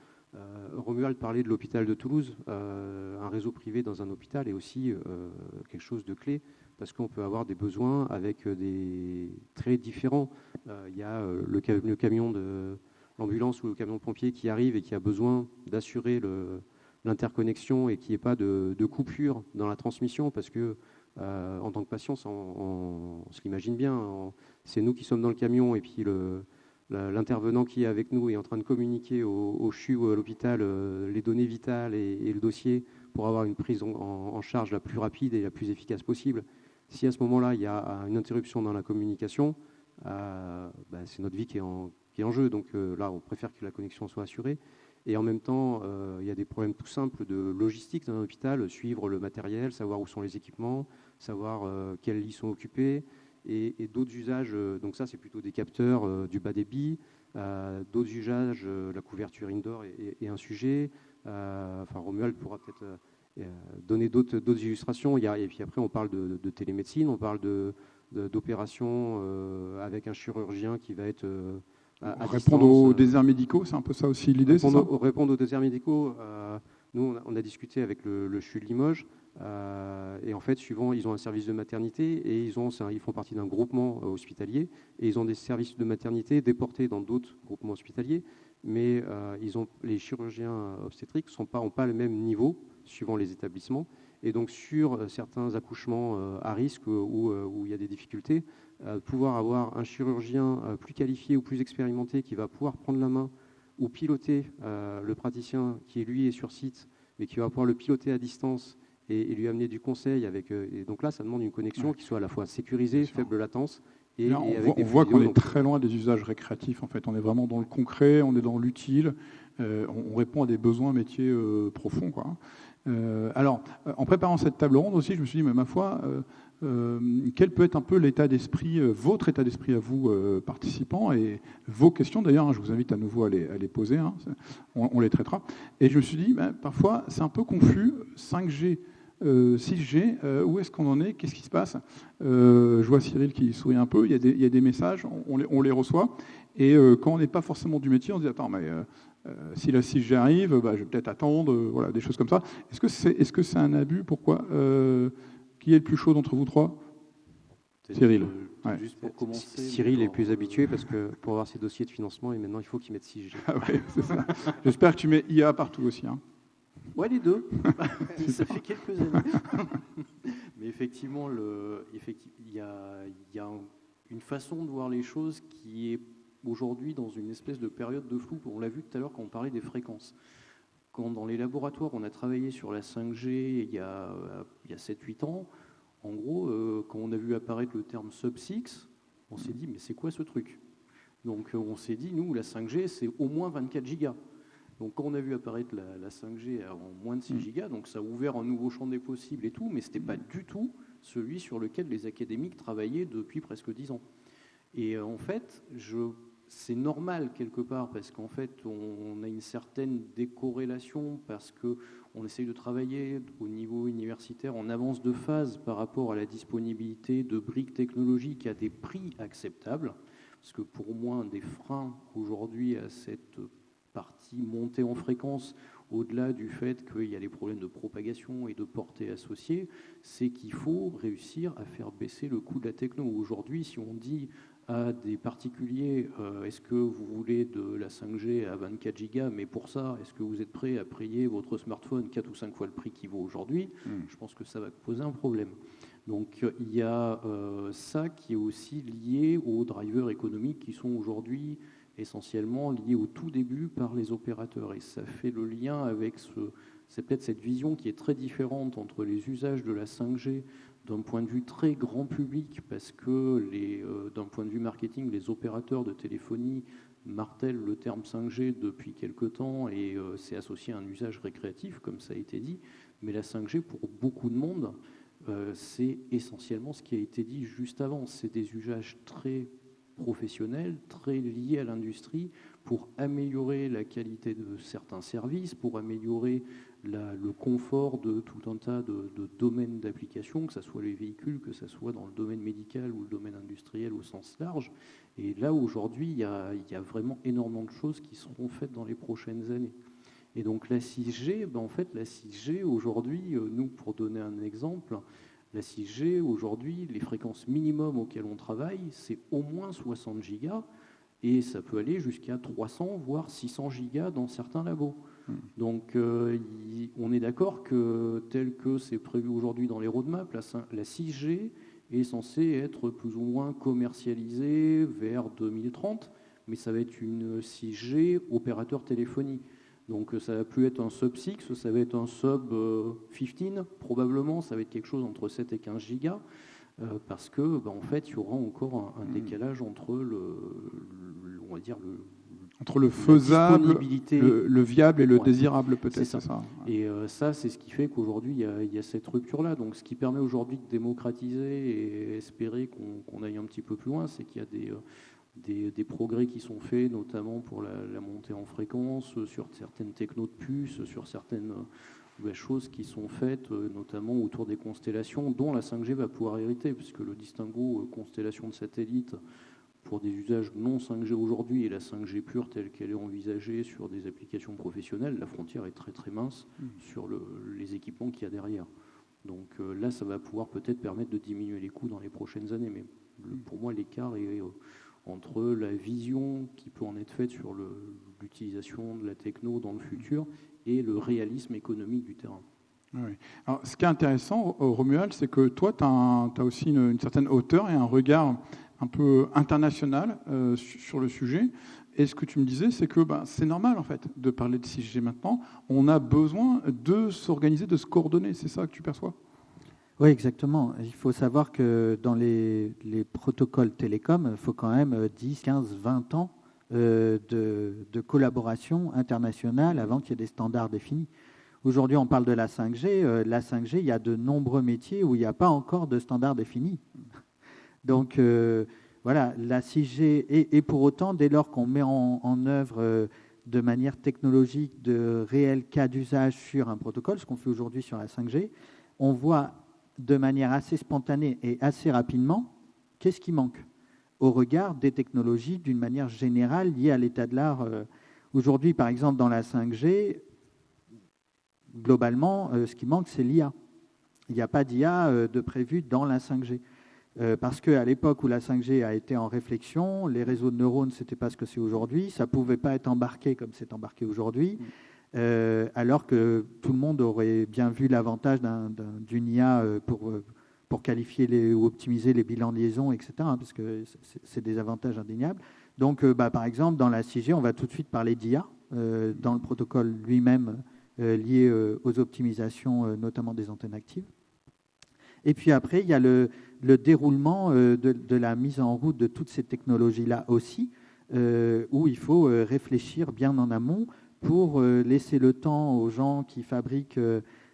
S4: Romuald parlait de l'hôpital de Toulouse. Un réseau privé dans un hôpital est aussi quelque chose de clé, parce qu'on peut avoir des besoins avec des traits différents. Il y a le camion de l'ambulance ou le camion de pompier qui arrive et qui a besoin d'assurer l'interconnexion et qu'il n'y ait pas de coupure dans la transmission, parce que en tant que patient, on se l'imagine bien, c'est nous qui sommes dans le camion et puis l'intervenant qui est avec nous est en train de communiquer au CHU ou à l'hôpital les données vitales et le dossier pour avoir une prise en charge la plus rapide et la plus efficace possible. Si à ce moment-là, il y a une interruption dans la communication, c'est notre vie qui est en jeu. Donc là, on préfère que la connexion soit assurée. Et en même temps, il y a des problèmes tout simples de logistique dans un hôpital, suivre le matériel, savoir où sont les équipements, savoir quels lits sont occupés, et d'autres usages. Donc ça, c'est plutôt des capteurs du bas débit. D'autres usages, la couverture indoor est un sujet. Romuald pourra peut-être donner d'autres illustrations. Et puis après, on parle de télémédecine, on parle d'opérations avec un chirurgien qui va être à
S1: répondre
S4: distance,
S1: aux déserts médicaux, c'est un peu ça aussi l'idée, c'est ça ?
S4: Répondre aux déserts médicaux. Nous, on a discuté avec le CHU de Limoges, et en fait, suivant, ils ont un service de maternité et ils font partie d'un groupement hospitalier, et ils ont des services de maternité déportés dans d'autres groupements hospitaliers, mais les chirurgiens obstétriques n'ont pas le même niveau suivant les établissements. Et donc, sur certains accouchements à risque où il y a des difficultés, pouvoir avoir un chirurgien plus qualifié ou plus expérimenté qui va pouvoir prendre la main ou piloter le praticien qui, lui, est sur site, mais qui va pouvoir le piloter à distance et lui amener du conseil. Et donc là, ça demande une connexion qui soit à la fois sécurisée, faible latence. Et là,
S1: on voit qu'on est très loin des usages récréatifs. En fait, on est vraiment dans le concret, on est dans l'utile. On répond à des besoins métiers profonds, quoi. Alors, en préparant cette table ronde aussi, je me suis dit, mais ma foi, quel peut être un peu l'état d'esprit, votre état d'esprit à vous, participants, et vos questions d'ailleurs, hein, je vous invite à nouveau à les poser, hein, on les traitera. Et je me suis dit, parfois, c'est un peu confus, 5G, 6G, où est-ce qu'on en est? Qu'est-ce qui se passe? Je vois Cyril qui sourit un peu, il y a des messages, on les reçoit, et quand on n'est pas forcément du métier, on se dit, attends, mais si la 6G arrive, je vais peut-être attendre, voilà, des choses comme ça. Est-ce que c'est un abus? Pourquoi? Qui est le plus chaud d'entre vous trois? Cyril.
S3: Ouais. Juste pour commencer,
S4: Cyril est le plus habitué parce que pour avoir ses dossiers de financement, et maintenant il faut qu'il mette 6G.
S1: Ah ouais, c'est ça. J'espère que tu mets IA partout aussi, hein.
S3: Ouais, les deux. Ça fait quelques années. Mais effectivement, il y a une façon de voir les choses qui est aujourd'hui dans une espèce de période de flou. On l'a vu tout à l'heure quand on parlait des fréquences. Quand dans les laboratoires, on a travaillé sur la 5G il y a 7-8 ans, en gros, quand on a vu apparaître le terme sub-6, on s'est dit, mais c'est quoi ce truc? Donc on s'est dit, nous, la 5G, c'est au moins 24 gigas. Donc quand on a vu apparaître la 5G en moins de 6 gigas, donc ça a ouvert un nouveau champ des possibles et tout, mais ce n'était pas du tout celui sur lequel les académiques travaillaient depuis presque 10 ans. Et en fait, c'est normal quelque part, parce qu'en fait, on a une certaine décorrélation, parce qu'on essaye de travailler au niveau universitaire en avance de phase par rapport à la disponibilité de briques technologiques à des prix acceptables. Parce que pour moi, un des freins aujourd'hui à cette partie montée en fréquence, au-delà du fait qu'il y a les problèmes de propagation et de portée associés, c'est qu'il faut réussir à faire baisser le coût de la techno. Aujourd'hui, si on dit à des particuliers, est-ce que vous voulez de la 5G à 24 gigas, mais pour ça, est-ce que vous êtes prêt à payer votre smartphone 4 ou 5 fois le prix qu'il vaut aujourd'hui? Je pense que ça va poser un problème. Donc il y a ça qui est aussi lié aux drivers économiques qui sont aujourd'hui essentiellement liés au tout début par les opérateurs. Et ça fait le lien avec c'est peut-être cette vision qui est très différente entre les usages de la 5G d'un point de vue très grand public, parce que d'un point de vue marketing, les opérateurs de téléphonie martèlent le terme 5G depuis quelque temps et c'est associé à un usage récréatif, comme ça a été dit. Mais la 5G, pour beaucoup de monde, c'est essentiellement ce qui a été dit juste avant. C'est des usages très professionnels, très liés à l'industrie, pour améliorer la qualité de certains services, pour améliorer le confort de tout un tas de domaines d'application, que ce soit les véhicules, que ce soit dans le domaine médical ou le domaine industriel au sens large. Et là, aujourd'hui, il y a vraiment énormément de choses qui seront faites dans les prochaines années. Et donc la 6G, en fait, la 6G, aujourd'hui, nous, pour donner un exemple, la 6G, aujourd'hui, les fréquences minimum auxquelles on travaille, c'est au moins 60 gigas, et ça peut aller jusqu'à 300, voire 600 gigas dans certains labos. Donc on est d'accord que, tel que c'est prévu aujourd'hui dans les roadmaps, la 6G est censée être plus ou moins commercialisée vers 2030, mais ça va être une 6G opérateur téléphonie. Donc ça va plus être un sub 6, ça va être un sub 15 probablement, ça va être quelque chose entre 7 et 15 gigas, parce que en fait il y aura encore un décalage entre on va dire
S1: entre le faisable, le viable et le
S3: ouais,
S1: désirable peut-être.
S3: C'est ça. Et ça, c'est ce qui fait qu'aujourd'hui il y a cette rupture-là. Donc ce qui permet aujourd'hui de démocratiser et espérer qu'on aille un petit peu plus loin, c'est qu'il y a des progrès qui sont faits, notamment pour la montée en fréquence, sur certaines technos de puces, sur certaines choses qui sont faites, notamment autour des constellations, dont la 5G va pouvoir hériter, puisque le distinguo constellation de satellites pour des usages non 5G aujourd'hui et la 5G pure telle qu'elle est envisagée sur des applications professionnelles, la frontière est très très mince sur les équipements qu'il y a derrière. Donc là, ça va pouvoir peut-être permettre de diminuer les coûts dans les prochaines années, mais pour moi, l'écart est entre la vision qui peut en être faite sur l'utilisation de la techno dans le futur et le réalisme économique du terrain.
S1: Oui. Alors, ce qui est intéressant, Romuald, c'est que toi, tu as aussi une certaine hauteur et un regard un peu international sur le sujet. Et ce que tu me disais, c'est que c'est normal, en fait, de parler de 6G maintenant. On a besoin de s'organiser, de se coordonner. C'est ça que tu perçois ?
S2: Oui, exactement. Il faut savoir que dans les protocoles télécoms, il faut quand même 10, 15, 20 ans de collaboration internationale avant qu'il y ait des standards définis. Aujourd'hui, on parle de la 5G. La 5G, il y a de nombreux métiers où il n'y a pas encore de standards définis. Donc, voilà, la 6G, et pour autant, dès lors qu'on met en œuvre de manière technologique de réels cas d'usage sur un protocole, ce qu'on fait aujourd'hui sur la 5G, on voit de manière assez spontanée et assez rapidement qu'est-ce qui manque au regard des technologies d'une manière générale liée à l'état de l'art. Aujourd'hui, par exemple, dans la 5G, globalement, ce qui manque, c'est l'IA. Il n'y a pas d'IA de prévu dans la 5G. Parce qu'à l'époque où la 5G a été en réflexion, les réseaux de neurones, ce n'était pas ce que c'est aujourd'hui, ça ne pouvait pas être embarqué comme c'est embarqué aujourd'hui, alors que tout le monde aurait bien vu l'avantage d'une IA pour qualifier ou optimiser les bilans de liaison, etc., parce que c'est des avantages indéniables. Donc, par exemple, dans la 6G, on va tout de suite parler d'IA, dans le protocole lui-même lié aux optimisations, notamment des antennes actives. Et puis après, il y a le déroulement de la mise en route de toutes ces technologies-là aussi, où il faut réfléchir bien en amont pour laisser le temps aux gens qui fabriquent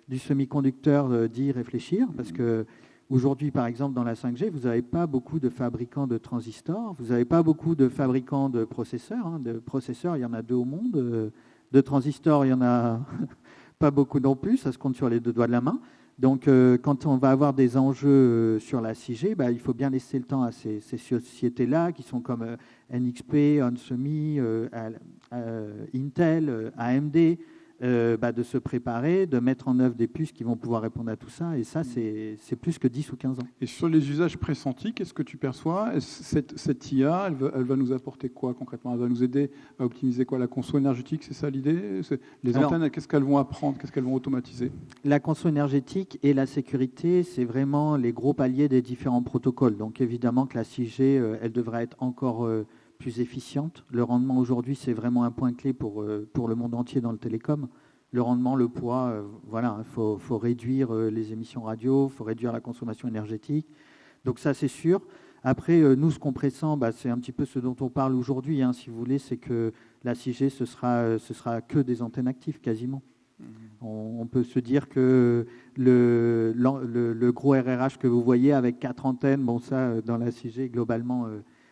S2: du semi-conducteur d'y réfléchir. Parce qu'aujourd'hui, par exemple, dans la 5G, vous n'avez pas beaucoup de fabricants de transistors, vous n'avez pas beaucoup de fabricants de processeurs. De processeurs, il y en a 2 au monde. De transistors, il n'y en a pas beaucoup non plus, ça se compte sur les 2 doigts de la main. Donc, quand on va avoir des enjeux sur la 6G, il faut bien laisser le temps à ces sociétés-là, qui sont comme NXP, onsemi, Intel, AMD, de se préparer, de mettre en œuvre des puces qui vont pouvoir répondre à tout ça. Et ça, c'est plus que 10 ou 15 ans.
S1: Et sur les usages pressentis, qu'est-ce que tu perçois? Cette IA, elle va nous apporter quoi concrètement? Elle va nous aider à optimiser quoi? La conso énergétique, c'est ça l'idée? Les antennes, qu'est-ce qu'elles vont apprendre? Qu'est-ce qu'elles vont automatiser?
S2: La conso énergétique et la sécurité, c'est vraiment les gros paliers des différents protocoles. Donc évidemment que la 6G, elle devrait être encore plus efficiente. Le rendement aujourd'hui, c'est vraiment un point clé pour le monde entier dans le télécom. Le rendement, le poids, il faut réduire les émissions radio, il faut réduire la consommation énergétique. Donc ça, c'est sûr. Après, nous, ce qu'on pressent, c'est un petit peu ce dont on parle aujourd'hui, si vous voulez, c'est que la 6G, ce sera que des antennes actives, quasiment. On peut se dire que le gros RRH que vous voyez avec 4 antennes, ça, dans la 6G, globalement...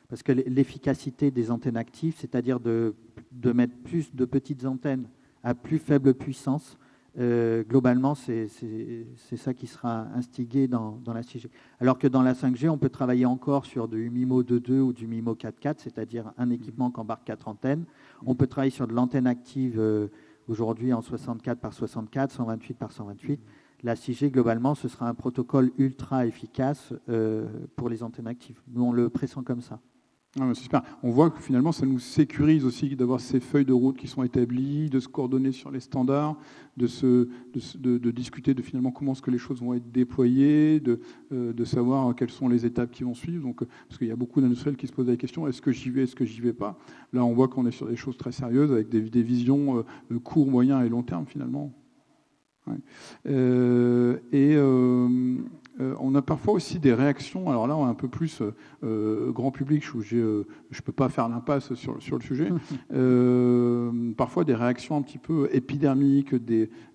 S2: parce que l'efficacité des antennes actives, c'est-à-dire de mettre plus de petites antennes à plus faible puissance, globalement, c'est ça qui sera instigé dans la 6G. Alors que dans la 5G, on peut travailler encore sur du MIMO 2.2 ou du MIMO 4.4, c'est-à-dire un équipement qui embarque 4 antennes. On peut travailler sur de l'antenne active aujourd'hui en 64 par 64, 128 par 128. La 6G, globalement, ce sera un protocole ultra efficace pour les antennes actives. Nous, on le pressent comme ça.
S1: C'est super. On voit que finalement, ça nous sécurise aussi d'avoir ces feuilles de route qui sont établies, de se coordonner sur les standards, de discuter de finalement comment est-ce que les choses vont être déployées, de savoir quelles sont les étapes qui vont suivre. Donc, parce qu'il y a beaucoup d'industriels qui se posent la question, est-ce que j'y vais, est-ce que j'y vais pas? Là, on voit qu'on est sur des choses très sérieuses avec des visions court, moyen et long terme finalement. Ouais. On a parfois aussi des réactions, alors là on est un peu plus grand public, je ne peux pas faire l'impasse sur le sujet, parfois des réactions un petit peu épidermiques,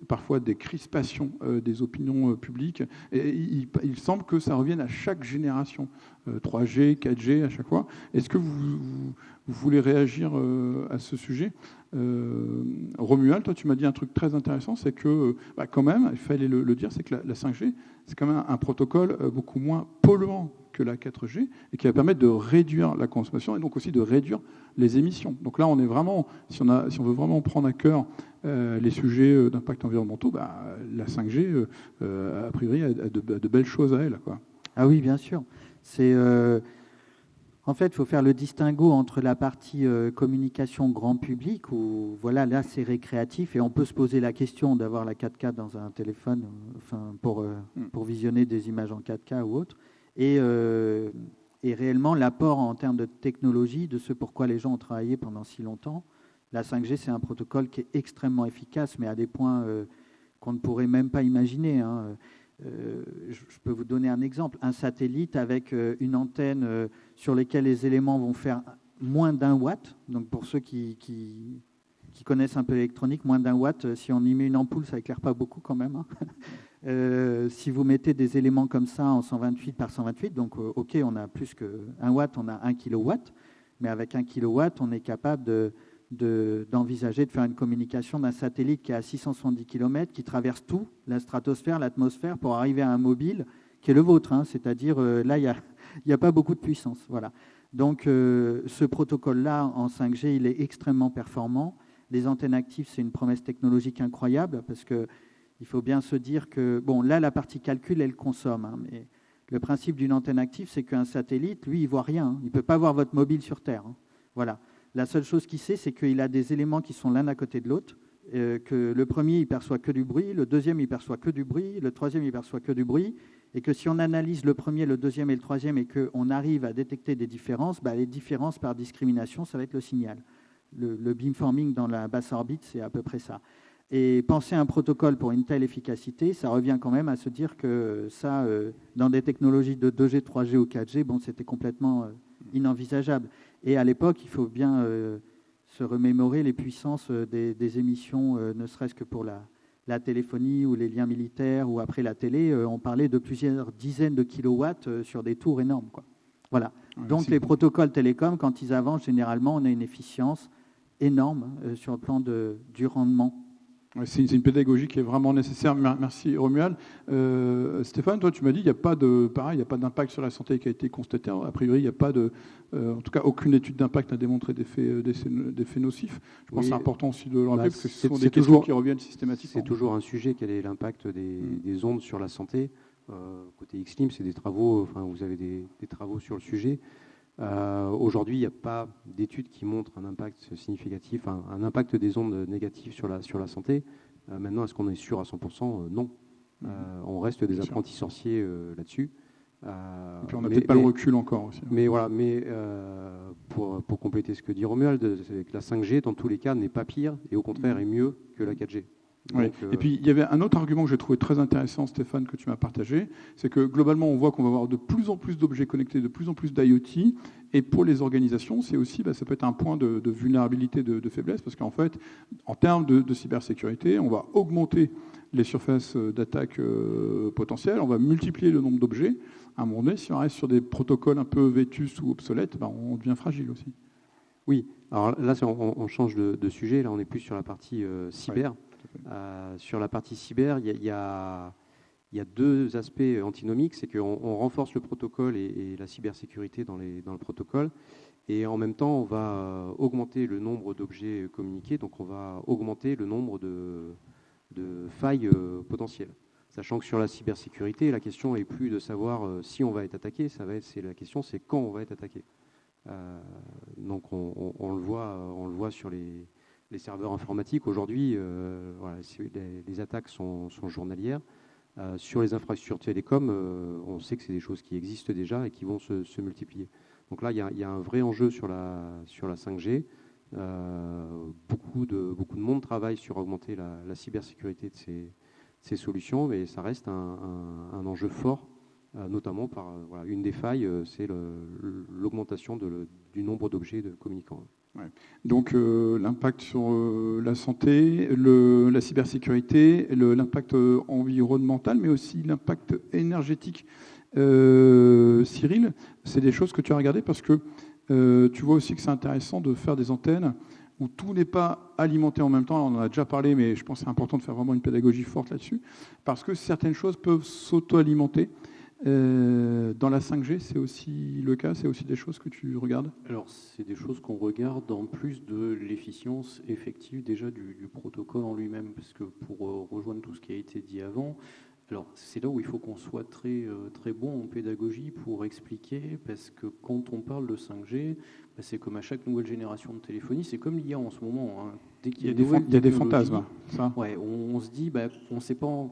S1: parfois des crispations des opinions publiques, et il semble que ça revienne à chaque génération, 3G, 4G à chaque fois. Est-ce que vous voulez réagir à ce sujet? Romuald, toi tu m'as dit un truc très intéressant, c'est que quand même, il fallait le dire, c'est que la 5G, c'est quand même un protocole beaucoup moins polluant que la 4G et qui va permettre de réduire la consommation et donc aussi de réduire les émissions. Donc là, on est vraiment, si on veut vraiment prendre à cœur les sujets d'impact environnementaux, la 5G, a priori, a de belles choses à elle, quoi.
S2: Ah oui, bien sûr. En fait, il faut faire le distinguo entre la partie communication grand public, où là c'est récréatif, et on peut se poser la question d'avoir la 4K dans un téléphone pour visionner des images en 4K ou autre, et réellement l'apport en termes de technologie, de ce pourquoi les gens ont travaillé pendant si longtemps. La 5G, c'est un protocole qui est extrêmement efficace, mais à des points qu'on ne pourrait même pas imaginer. Je peux vous donner un exemple. Un satellite avec une antenne sur laquelle les éléments vont faire moins d'1 watt. Donc pour ceux qui connaissent un peu l'électronique, moins d'1 watt, si on y met une ampoule, ça éclaire pas beaucoup quand même. Si vous mettez des éléments comme ça en 128 par 128, donc OK, on a plus que 1 watt, on a 1 kilowatt. Mais avec 1 kilowatt, on est capable d'envisager de faire une communication d'un satellite qui est à 670 km, qui traverse tout, la stratosphère, l'atmosphère, pour arriver à un mobile qui est le vôtre. C'est-à-dire, là, il n'y a pas beaucoup de puissance. Voilà. Donc, ce protocole-là, en 5G, il est extrêmement performant. Les antennes actives, c'est une promesse technologique incroyable, parce qu'il faut bien se dire que, là, la partie calcul, elle consomme. Mais le principe d'une antenne active, c'est qu'un satellite, lui, il ne voit rien. Il ne peut pas voir votre mobile sur Terre. Voilà. La seule chose qu'il sait, c'est qu'il a des éléments qui sont l'un à côté de l'autre, que le premier, il perçoit que du bruit, le deuxième, il perçoit que du bruit, le troisième, il perçoit que du bruit, et que si on analyse le premier, le deuxième et le troisième, et qu'on arrive à détecter des différences, les différences par discrimination, ça va être le signal. Le beamforming dans la basse orbite, c'est à peu près ça. Et penser à un protocole pour une telle efficacité, ça revient quand même à se dire que ça, dans des technologies de 2G, 3G ou 4G, c'était complètement inenvisageable. Et à l'époque, il faut bien se remémorer les puissances des émissions, ne serait-ce que pour la téléphonie ou les liens militaires ou après la télé. On parlait de plusieurs dizaines de kilowatts sur des tours énormes, quoi. Voilà. Ouais, donc les protocoles télécoms, quand ils avancent, généralement, on a une efficience énorme sur le plan du rendement.
S1: Ouais, c'est une pédagogie qui est vraiment nécessaire. Merci Romuald. Stéphane, toi tu m'as dit il n'y a pas d'impact sur la santé qui a été constaté. A priori, il n'y a pas en tout cas aucune étude d'impact n'a démontré d'effets nocifs. Je pense que c'est important aussi de le rappeler parce que ce sont des questions qui reviennent systématiquement.
S4: C'est toujours un sujet, quel est l'impact des ondes sur la santé. Côté XLIM, c'est des travaux, vous avez des travaux sur le sujet. Aujourd'hui, il n'y a pas d'études qui montrent un impact significatif, un impact des ondes négatives sur la santé. Maintenant, est-ce qu'on est sûr à 100%? Non. On reste des apprentis sorciers là-dessus.
S1: Et puis on n'a peut-être pas le recul encore aussi.
S4: Mais voilà, pour compléter ce que dit Romuald, c'est que la 5G, dans tous les cas, n'est pas pire et au contraire est mieux que la 4G.
S1: Oui. Et puis, il y avait un autre argument que j'ai trouvé très intéressant, Stéphane, que tu m'as partagé, c'est que globalement, on voit qu'on va avoir de plus en plus d'objets connectés, de plus en plus d'IoT, et pour les organisations, c'est aussi, ça peut être un point de vulnérabilité, de faiblesse, parce qu'en fait, en termes de cybersécurité, on va augmenter les surfaces d'attaque potentielles, on va multiplier le nombre d'objets. À un moment donné, si on reste sur des protocoles un peu vétustes ou obsolètes, on devient fragile aussi.
S4: Oui, alors là, on change de sujet, là on est plus sur la partie cyber.
S1: Ouais.
S4: Sur la partie cyber, il y a deux aspects antinomiques, c'est qu'on renforce le protocole et la cybersécurité dans le protocole, et en même temps, on va augmenter le nombre d'objets communiqués, donc on va augmenter le nombre de failles potentielles. Sachant que sur la cybersécurité, la question n'est plus de savoir si on va être attaqué, la question c'est quand on va être attaqué. Donc on le voit sur les serveurs informatiques. Aujourd'hui, les attaques sont journalières. Sur les infrastructures télécom, on sait que c'est des choses qui existent déjà et qui vont se multiplier. Donc là, il y a un vrai enjeu sur la 5G. Beaucoup de monde travaille sur augmenter la cybersécurité de ces solutions, mais ça reste un enjeu fort, notamment par une des failles, c'est l'augmentation du nombre d'objets de communicants.
S1: Ouais. Donc l'impact sur la santé, la cybersécurité, l'impact environnemental, mais aussi l'impact énergétique. Cyril, c'est des choses que tu as regardées parce que tu vois aussi que c'est intéressant de faire des antennes où tout n'est pas alimenté en même temps. On en a déjà parlé, mais je pense que c'est important de faire vraiment une pédagogie forte là-dessus, parce que certaines choses peuvent s'auto-alimenter. Dans la 5G, c'est aussi le cas, c'est aussi des choses que tu regardes?
S3: Alors, c'est des choses qu'on regarde en plus de l'efficience effective déjà du protocole en lui-même, parce que pour rejoindre tout ce qui a été dit avant, alors c'est là où il faut qu'on soit très, très bon en pédagogie pour expliquer, parce que quand on parle de 5G, c'est comme à chaque nouvelle génération de téléphonie, c'est comme l'IA en ce moment. Hein. Dès qu'il
S1: y a des fantasmes. Ça.
S3: Ouais, on se dit, on ne sait pas,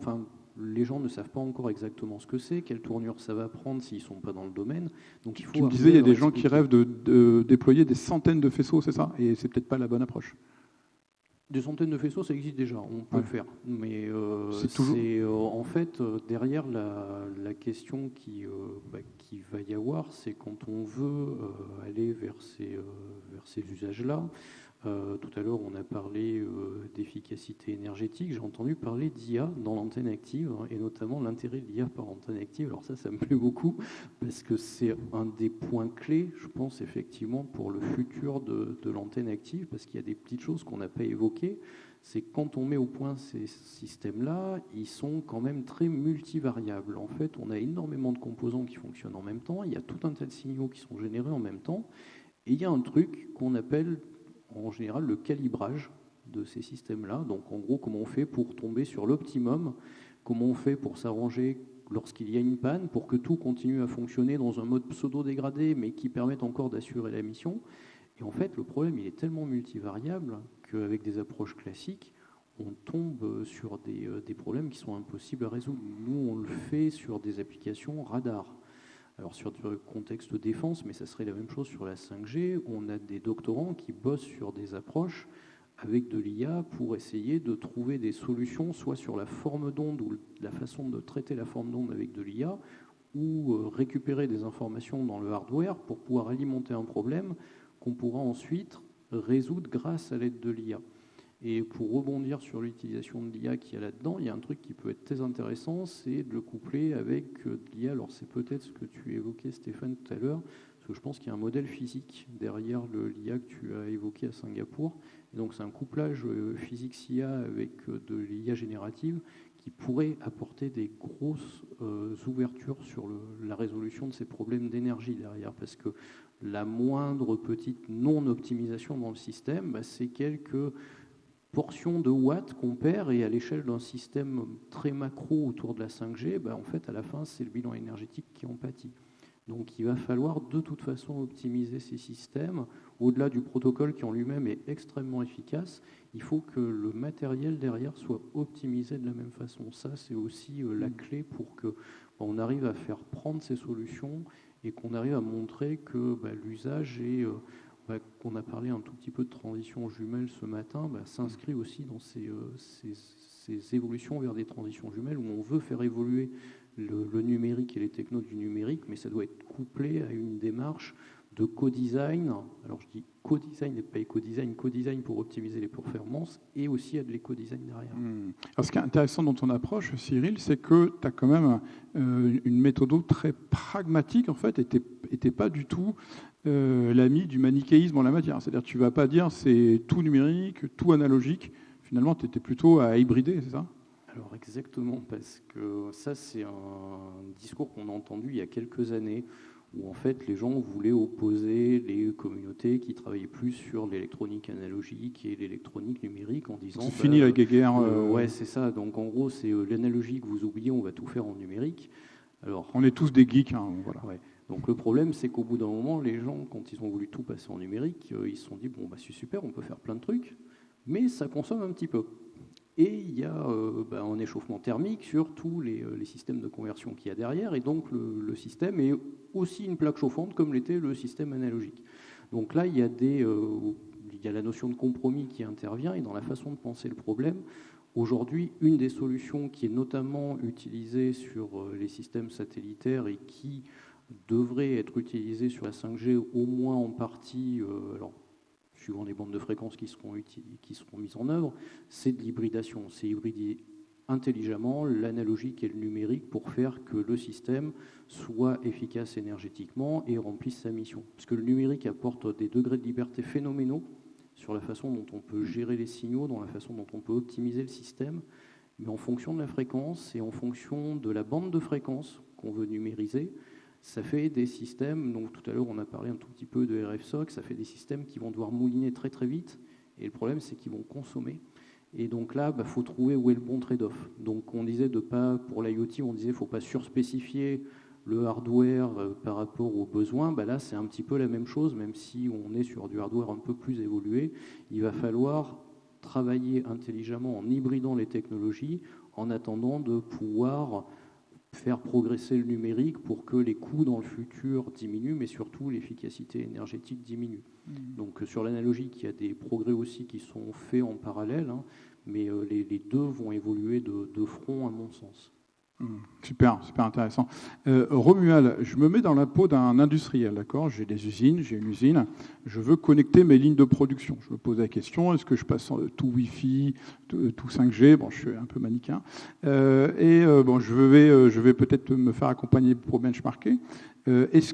S3: les gens ne savent pas encore exactement ce que c'est, quelle tournure ça va prendre s'ils ne sont pas dans le domaine. Donc, il faut
S1: tu me disais, il y a des gens qui rêvent de déployer des centaines de faisceaux, c'est ça? Et c'est peut-être pas la bonne approche.
S3: Des centaines de faisceaux, ça existe déjà, on peut le faire. Mais c'est en fait, derrière la question qui va y avoir, c'est quand on veut aller vers ces usages-là. Tout à l'heure, on a parlé d'efficacité énergétique. J'ai entendu parler d'IA dans l'antenne active, et notamment l'intérêt de l'IA par antenne active. Alors ça me plaît beaucoup, parce que c'est un des points clés, je pense, effectivement, pour le futur de l'antenne active, parce qu'il y a des petites choses qu'on n'a pas évoquées. C'est que quand on met au point ces systèmes-là, ils sont quand même très multivariables. En fait, on a énormément de composants qui fonctionnent en même temps. Il y a tout un tas de signaux qui sont générés en même temps. Et il y a un truc qu'on appelle en général le calibrage de ces systèmes-là. Donc en gros, comment on fait pour tomber sur l'optimum, comment on fait pour s'arranger lorsqu'il y a une panne, pour que tout continue à fonctionner dans un mode pseudo-dégradé, mais qui permette encore d'assurer la mission. Et en fait, le problème, il est tellement multivariable qu'avec des approches classiques, on tombe sur des problèmes qui sont impossibles à résoudre. Nous, on le fait sur des applications radar. Alors sur le contexte défense, mais ça serait la même chose sur la 5G, on a des doctorants qui bossent sur des approches avec de l'IA pour essayer de trouver des solutions, soit sur la forme d'onde ou la façon de traiter la forme d'onde avec de l'IA, ou récupérer des informations dans le hardware pour pouvoir alimenter un problème qu'on pourra ensuite résoudre grâce à l'aide de l'IA. Et pour rebondir sur l'utilisation de l'IA qu'il y a là-dedans, il y a un truc qui peut être très intéressant, c'est de le coupler avec de l'IA. Alors c'est peut-être ce que tu évoquais, Stéphane, tout à l'heure, Parce que je pense qu'il y a un modèle physique derrière l'IA que tu as évoqué à Singapour. Et donc c'est un couplage physique-IA avec de l'IA générative qui pourrait apporter des grosses ouvertures sur la résolution de ces problèmes d'énergie derrière. Parce que la moindre petite non-optimisation dans le système, c'est quelques portions de watts qu'on perd, et à l'échelle d'un système très macro autour de la 5G, en fait, à la fin, c'est le bilan énergétique qui en pâtit. Donc il va falloir de toute façon optimiser ces systèmes. Au-delà du protocole qui en lui-même est extrêmement efficace, il faut que le matériel derrière soit optimisé de la même façon. Ça, c'est aussi la clé pour que on arrive à faire prendre ces solutions et qu'on arrive à montrer que l'usage est... qu'on a parlé un tout petit peu de transition jumelle ce matin, s'inscrit aussi dans ces évolutions vers des transitions jumelles où on veut faire évoluer le numérique et les technos du numérique, mais ça doit être couplé à une démarche de co-design. Alors je dis co-design et pas éco-design, co-design pour optimiser les performances, et aussi à de l'éco-design derrière.
S1: Alors ce qui est intéressant dans ton approche, Cyril, c'est que tu as quand même une méthode très pragmatique, en fait, et tu n'es pas du tout l'ami du manichéisme en la matière. C'est-à-dire que tu ne vas pas dire c'est tout numérique, tout analogique. Finalement, tu étais plutôt à hybrider, c'est ça ?
S3: Alors exactement, parce que ça, c'est un discours qu'on a entendu il y a quelques années, où en fait les gens voulaient opposer les communautés qui travaillaient plus sur l'électronique analogique et l'électronique numérique en disant...
S1: C'est fini la guéguerre.
S3: Ouais, c'est ça. Donc en gros, c'est l'analogique, vous oubliez, on va tout faire en numérique. Alors,
S1: on est tous des geeks. Voilà.
S3: Ouais. Donc le problème, c'est qu'au bout d'un moment, les gens, quand ils ont voulu tout passer en numérique, ils se sont dit, c'est super, on peut faire plein de trucs, mais ça consomme un petit peu. Et il y a un échauffement thermique sur tous les systèmes de conversion qu'il y a derrière, et donc le système est aussi une plaque chauffante comme l'était le système analogique. Donc là, il y a la notion de compromis qui intervient, et dans la façon de penser le problème, aujourd'hui, une des solutions qui est notamment utilisée sur les systèmes satellitaires et qui devrait être utilisée sur la 5G, au moins en partie, suivant les bandes de fréquences qui seront mises en œuvre, c'est de l'hybridation. C'est hybrider intelligemment l'analogique et le numérique pour faire que le système soit efficace énergétiquement et remplisse sa mission. Parce que le numérique apporte des degrés de liberté phénoménaux sur la façon dont on peut gérer les signaux, dans la façon dont on peut optimiser le système, mais en fonction de la fréquence et en fonction de la bande de fréquence qu'on veut numériser, ça fait des systèmes, donc tout à l'heure on a parlé un tout petit peu de RF-SOC, ça fait des systèmes qui vont devoir mouliner très très vite, et le problème c'est qu'ils vont consommer. Et donc là, faut trouver où est le bon trade-off. Donc on disait pour l'IoT, on disait qu'il ne faut pas surspécifier le hardware par rapport aux besoins. Là c'est un petit peu la même chose, même si on est sur du hardware un peu plus évolué. Il va falloir travailler intelligemment en hybridant les technologies, en attendant de pouvoir faire progresser le numérique pour que les coûts dans le futur diminuent, mais surtout l'efficacité énergétique diminue. Donc sur l'analogique, il y a des progrès aussi qui sont faits en parallèle, mais les deux vont évoluer de front à mon sens.
S1: Super intéressant. Romuald, je me mets dans la peau d'un industriel, d'accord ? J'ai une usine, je veux connecter mes lignes de production. Je me pose la question, est-ce que je passe tout Wi-Fi, tout 5G ? Je suis un peu manichéen. Je vais peut-être me faire accompagner pour benchmarker. Est-ce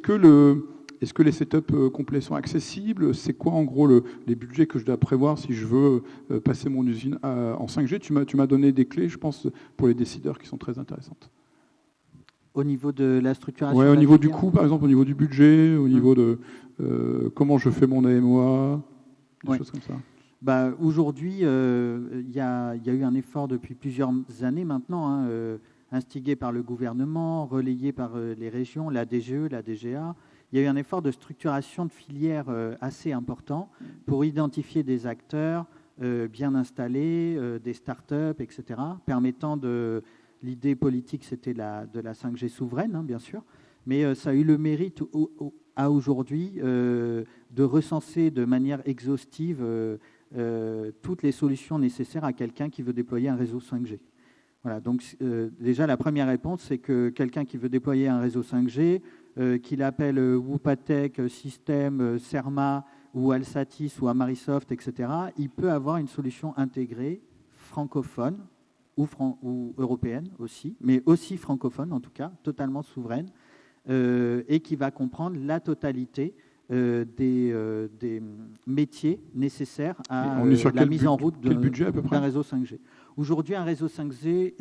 S1: que les setups complets sont accessibles ? C'est quoi en gros les budgets que je dois prévoir si je veux passer mon usine en 5G ? Tu m'as donné des clés, je pense, pour les décideurs qui sont très intéressantes.
S2: Au niveau de la structuration ?
S1: Oui, au niveau du coût, par exemple, au niveau du budget, au niveau de comment je fais mon AMOA, des choses comme ça.
S2: Aujourd'hui, il y a eu un effort depuis plusieurs années maintenant, instigé par le gouvernement, relayé par les régions, la DGE, la DGA. Il y a eu un effort de structuration de filières assez important pour identifier des acteurs bien installés, des start-up, etc., permettant de... L'idée politique, c'était de la 5G souveraine, bien sûr, mais ça a eu le mérite à aujourd'hui de recenser de manière exhaustive toutes les solutions nécessaires à quelqu'un qui veut déployer un réseau 5G. Voilà, donc déjà, la première réponse, c'est que quelqu'un qui veut déployer un réseau 5G, qu'il appelle Woopatech, System, Cerma, ou Alsatis, ou Amarisoft, etc., il peut avoir une solution intégrée, francophone, ou européenne aussi, mais aussi francophone en tout cas, totalement souveraine, et qui va comprendre la totalité des métiers nécessaires à
S1: On est sur
S2: la
S1: quel
S2: mise en route
S1: quel budget à peu près
S2: d'un réseau 5G. Aujourd'hui, un réseau 5G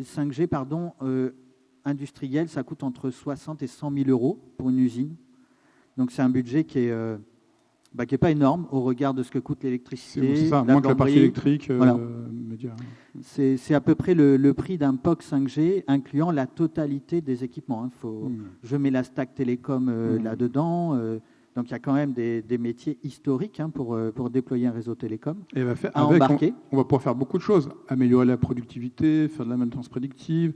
S2: industriel, ça coûte entre 60 et 100 000 euros pour une usine. Donc c'est un budget qui est pas énorme au regard de ce que coûte l'électricité.
S1: C'est ça, moins que la partie électrique.
S2: Voilà.
S1: Média.
S2: C'est à peu près le prix d'un POC 5G, incluant la totalité des équipements. Hein. Je mets la stack télécom là-dedans. Donc il y a quand même des métiers historiques pour déployer un réseau télécom.
S1: Et
S2: embarquer.
S1: On va pouvoir faire beaucoup de choses. Améliorer la productivité, faire de la maintenance prédictive,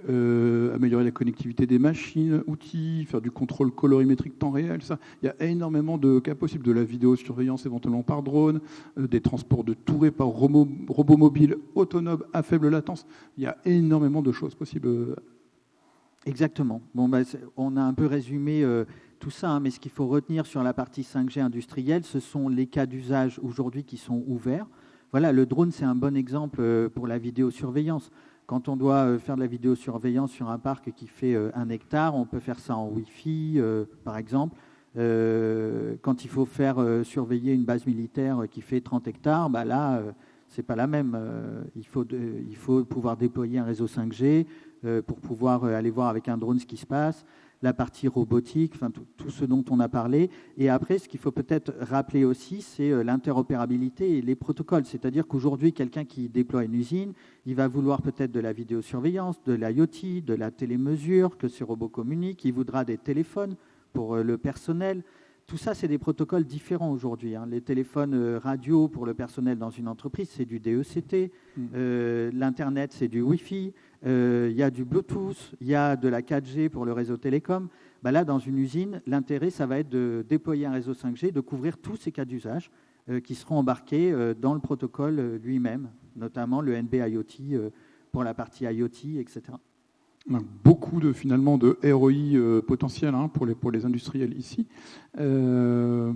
S1: améliorer la connectivité des machines, outils, faire du contrôle colorimétrique temps réel. Ça, il y a énormément de cas possibles, de la vidéosurveillance éventuellement par drone, des transports de tourées par robots mobiles autonomes à faible latence. Il y a énormément de choses possibles.
S2: Exactement. On a un peu résumé tout ça, mais ce qu'il faut retenir sur la partie 5G industrielle, ce sont les cas d'usage aujourd'hui qui sont ouverts. Voilà, le drone, c'est un bon exemple pour la vidéosurveillance. Quand on doit faire de la vidéosurveillance sur un parc qui fait 1 hectare, on peut faire ça en Wi-Fi, par exemple. Quand il faut faire surveiller une base militaire qui fait 30 hectares, là, c'est pas la même. Il faut pouvoir déployer un réseau 5G pour pouvoir aller voir avec un drone ce qui se passe. La partie robotique, tout ce dont on a parlé. Et après, ce qu'il faut peut-être rappeler aussi, c'est l'interopérabilité et les protocoles. C'est-à-dire qu'aujourd'hui, quelqu'un qui déploie une usine, il va vouloir peut-être de la vidéosurveillance, de l'IoT, de la télémesure, que ces robots communiquent. Il voudra des téléphones pour le personnel. Tout ça, c'est des protocoles différents aujourd'hui. Les téléphones radio pour le personnel dans une entreprise, c'est du DECT. L'Internet, c'est du Wi-Fi. Il y a du Bluetooth. Il y a de la 4G pour le réseau télécom. Là, dans une usine, l'intérêt, ça va être de déployer un réseau 5G, de couvrir tous ces cas d'usage qui seront embarqués dans le protocole lui-même, notamment le NB-IoT pour la partie IoT, etc.
S1: On a beaucoup de ROI potentiels pour les industriels ici. Alors,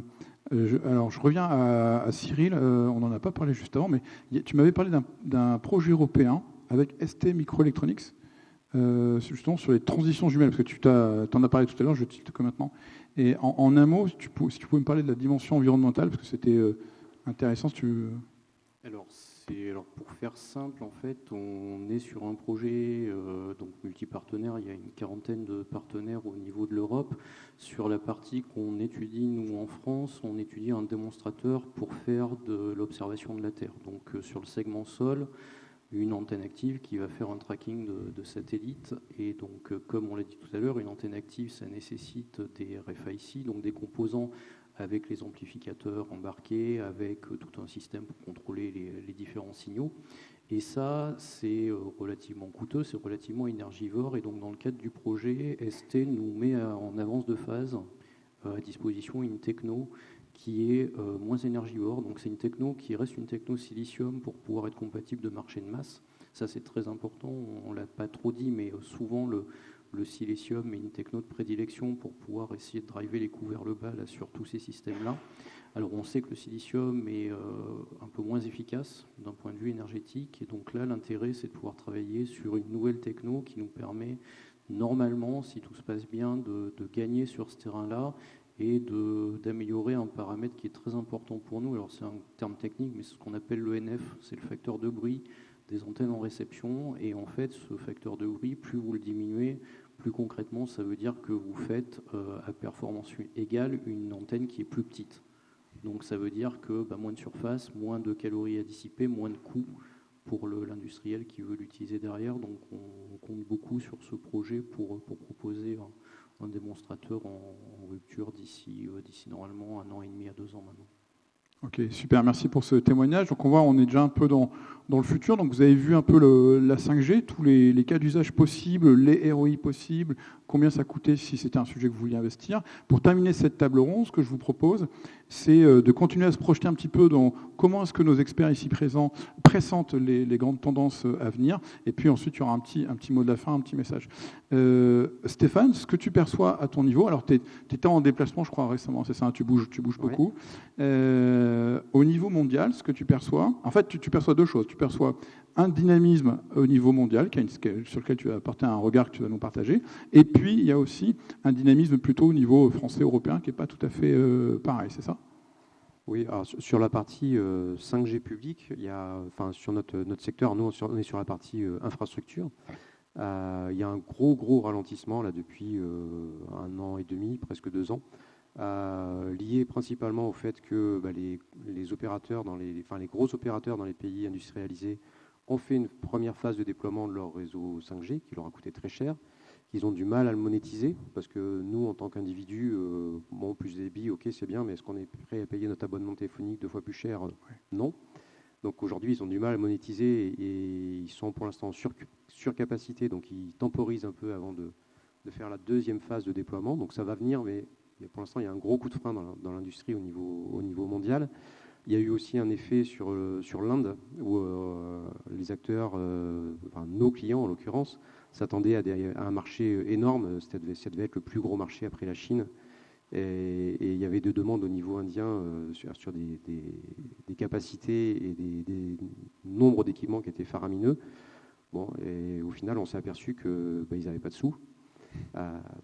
S1: je reviens à Cyril, on n'en a pas parlé juste avant, mais tu m'avais parlé d'un projet européen avec ST Microelectronics, justement sur les transitions jumelles, parce que tu en as parlé tout à l'heure, je tilte que maintenant. Et en un mot, si tu pouvais me parler de la dimension environnementale, parce que c'était intéressant.
S3: Alors, pour faire simple, en fait, on est sur un projet donc multipartenaire. Il y a une quarantaine de partenaires au niveau de l'Europe. Sur la partie qu'on étudie, nous, en France, on étudie un démonstrateur pour faire de l'observation de la Terre. Donc, sur le segment sol, une antenne active qui va faire un tracking de satellites. Et donc, comme on l'a dit tout à l'heure, une antenne active, ça nécessite des RFIC, donc des composants avec les amplificateurs embarqués, avec tout un système pour contrôler les différents signaux. Et ça, c'est relativement coûteux, c'est relativement énergivore. Et donc, dans le cadre du projet, ST nous met en avance de phase à disposition une techno qui est moins énergivore. Donc, c'est une techno qui reste une techno silicium pour pouvoir être compatible de marché de masse. Ça, c'est très important. On ne l'a pas trop dit, mais souvent, le silicium est une techno de prédilection pour pouvoir essayer de driver les coups vers le bas là, sur tous ces systèmes-là. Alors on sait que le silicium est un peu moins efficace d'un point de vue énergétique, et donc là l'intérêt c'est de pouvoir travailler sur une nouvelle techno qui nous permet normalement, si tout se passe bien, de gagner sur ce terrain-là et d'améliorer un paramètre qui est très important pour nous. Alors c'est un terme technique, mais c'est ce qu'on appelle l'ENF, c'est le facteur de bruit des antennes en réception, et en fait ce facteur de bruit, plus vous le diminuez, plus concrètement ça veut dire que vous faites à performance égale une antenne qui est plus petite. Donc ça veut dire que moins de surface, moins de calories à dissiper, moins de coûts pour l'industriel qui veut l'utiliser derrière. Donc on compte beaucoup sur ce projet pour proposer un démonstrateur en rupture d'ici normalement 1 an et demi à 2 ans maintenant.
S1: Ok, super, merci pour ce témoignage. Donc on est déjà un peu dans le futur. Donc vous avez vu un peu la 5G, tous les cas d'usage possibles, les ROI possibles, combien ça coûtait si c'était un sujet que vous vouliez investir. Pour terminer cette table ronde, ce que je vous propose, c'est de continuer à se projeter un petit peu dans comment est-ce que nos experts ici présents pressentent les grandes tendances à venir. Et puis ensuite, il y aura un petit mot de la fin, un petit message. Stéphane, ce que tu perçois à ton niveau, alors tu étais en déplacement, je crois, récemment, c'est ça, tu bouges beaucoup. Au niveau mondial, ce que tu perçois, en fait, tu perçois deux choses. Tu perçois un dynamisme au niveau mondial, sur lequel tu vas apporter un regard que tu vas nous partager. Et puis, il y a aussi un dynamisme plutôt au niveau français-européen qui n'est pas tout à fait pareil, c'est ça ?
S4: Oui, alors sur la partie 5G publique, sur notre secteur, nous on est sur la partie infrastructure. Il y a un gros ralentissement là depuis 1 an et demi, presque 2 ans, lié principalement au fait que les opérateurs les gros opérateurs dans les pays industrialisés ont fait une première phase de déploiement de leur réseau 5G qui leur a coûté très cher. Ils ont du mal à le monétiser parce que nous, en tant qu'individus, plus de débit, ok, c'est bien, mais est-ce qu'on est prêt à payer notre abonnement téléphonique 2 fois plus cher ? Non. Donc aujourd'hui, ils ont du mal à monétiser et ils sont pour l'instant en surcapacité, donc ils temporisent un peu avant de faire la deuxième phase de déploiement. Donc ça va venir, mais pour l'instant, il y a un gros coup de frein dans l'industrie au niveau mondial. Il y a eu aussi un effet sur l'Inde où les acteurs, nos clients en l'occurrence, s'attendaient à un marché énorme. Ça devait être le plus gros marché après la Chine. Et il y avait des demandes au niveau indien sur des capacités et des nombres d'équipements qui étaient faramineux. Bon, et au final, on s'est aperçu qu'ils n'avaient pas de sous.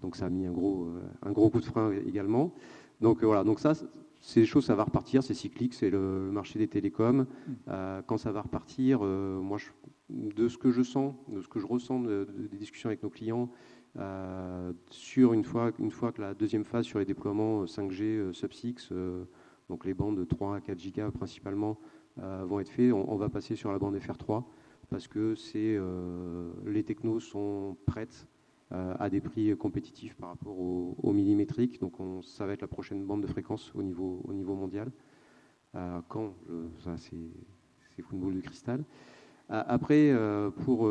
S4: Donc ça a mis un gros coup de frein également. Donc voilà, donc ça, c'est des choses, ça va repartir, c'est cyclique, c'est le marché des télécoms. Quand ça va repartir, moi, de ce que je sens, de ce que je ressens des discussions avec nos clients, sur une fois que la deuxième phase sur les déploiements 5G sub-6, donc les bandes de 3 à 4 gigas principalement, vont être faits, on va passer sur la bande FR3 parce que les technos sont prêtes à des prix compétitifs par rapport au millimétrique. Donc ça va être la prochaine bande de fréquence au niveau mondial. Ça c'est une boule de cristal. Après, pour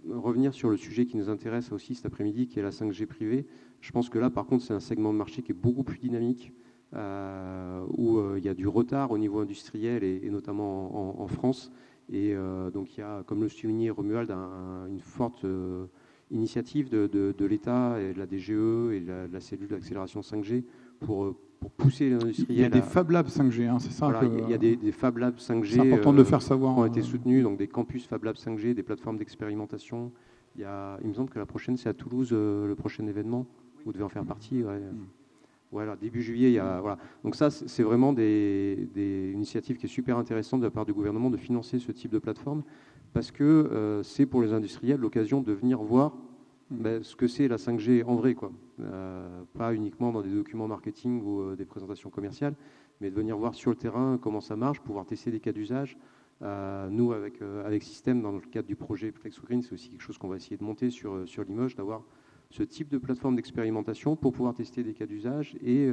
S4: revenir sur le sujet qui nous intéresse aussi cet après-midi, qui est la 5G privée, je pense que là, par contre, c'est un segment de marché qui est beaucoup plus dynamique, où il y a du retard au niveau industriel et notamment en France. Et donc il y a, comme le soulignait Romuald, une forte initiative de l'État et de la DGE et de la cellule d'accélération 5G pour pousser l'industriel.
S1: Il y a des Fab Labs 5G, c'est ça.
S4: Voilà, il y a des Fab Labs 5G.
S1: C'est important de le faire savoir.
S4: Qui ont été soutenus, donc des campus Fab Labs 5G, des plateformes d'expérimentation. Il me semble que la prochaine, c'est à Toulouse, le prochain événement. Vous devez en faire partie. Ouais. Voilà, début juillet. Voilà. Donc ça, c'est vraiment des initiatives qui est super intéressante de la part du gouvernement de financer ce type de plateforme parce que c'est pour les industriels l'occasion de venir voir ce que c'est la 5G en vrai, quoi. Pas uniquement dans des documents marketing ou des présentations commerciales, mais de venir voir sur le terrain comment ça marche, pouvoir tester des cas d'usage. Nous, avec Système, dans le cadre du projet FlexGreen, c'est aussi quelque chose qu'on va essayer de monter sur Limoges, d'avoir ce type de plateforme d'expérimentation pour pouvoir tester des cas d'usage et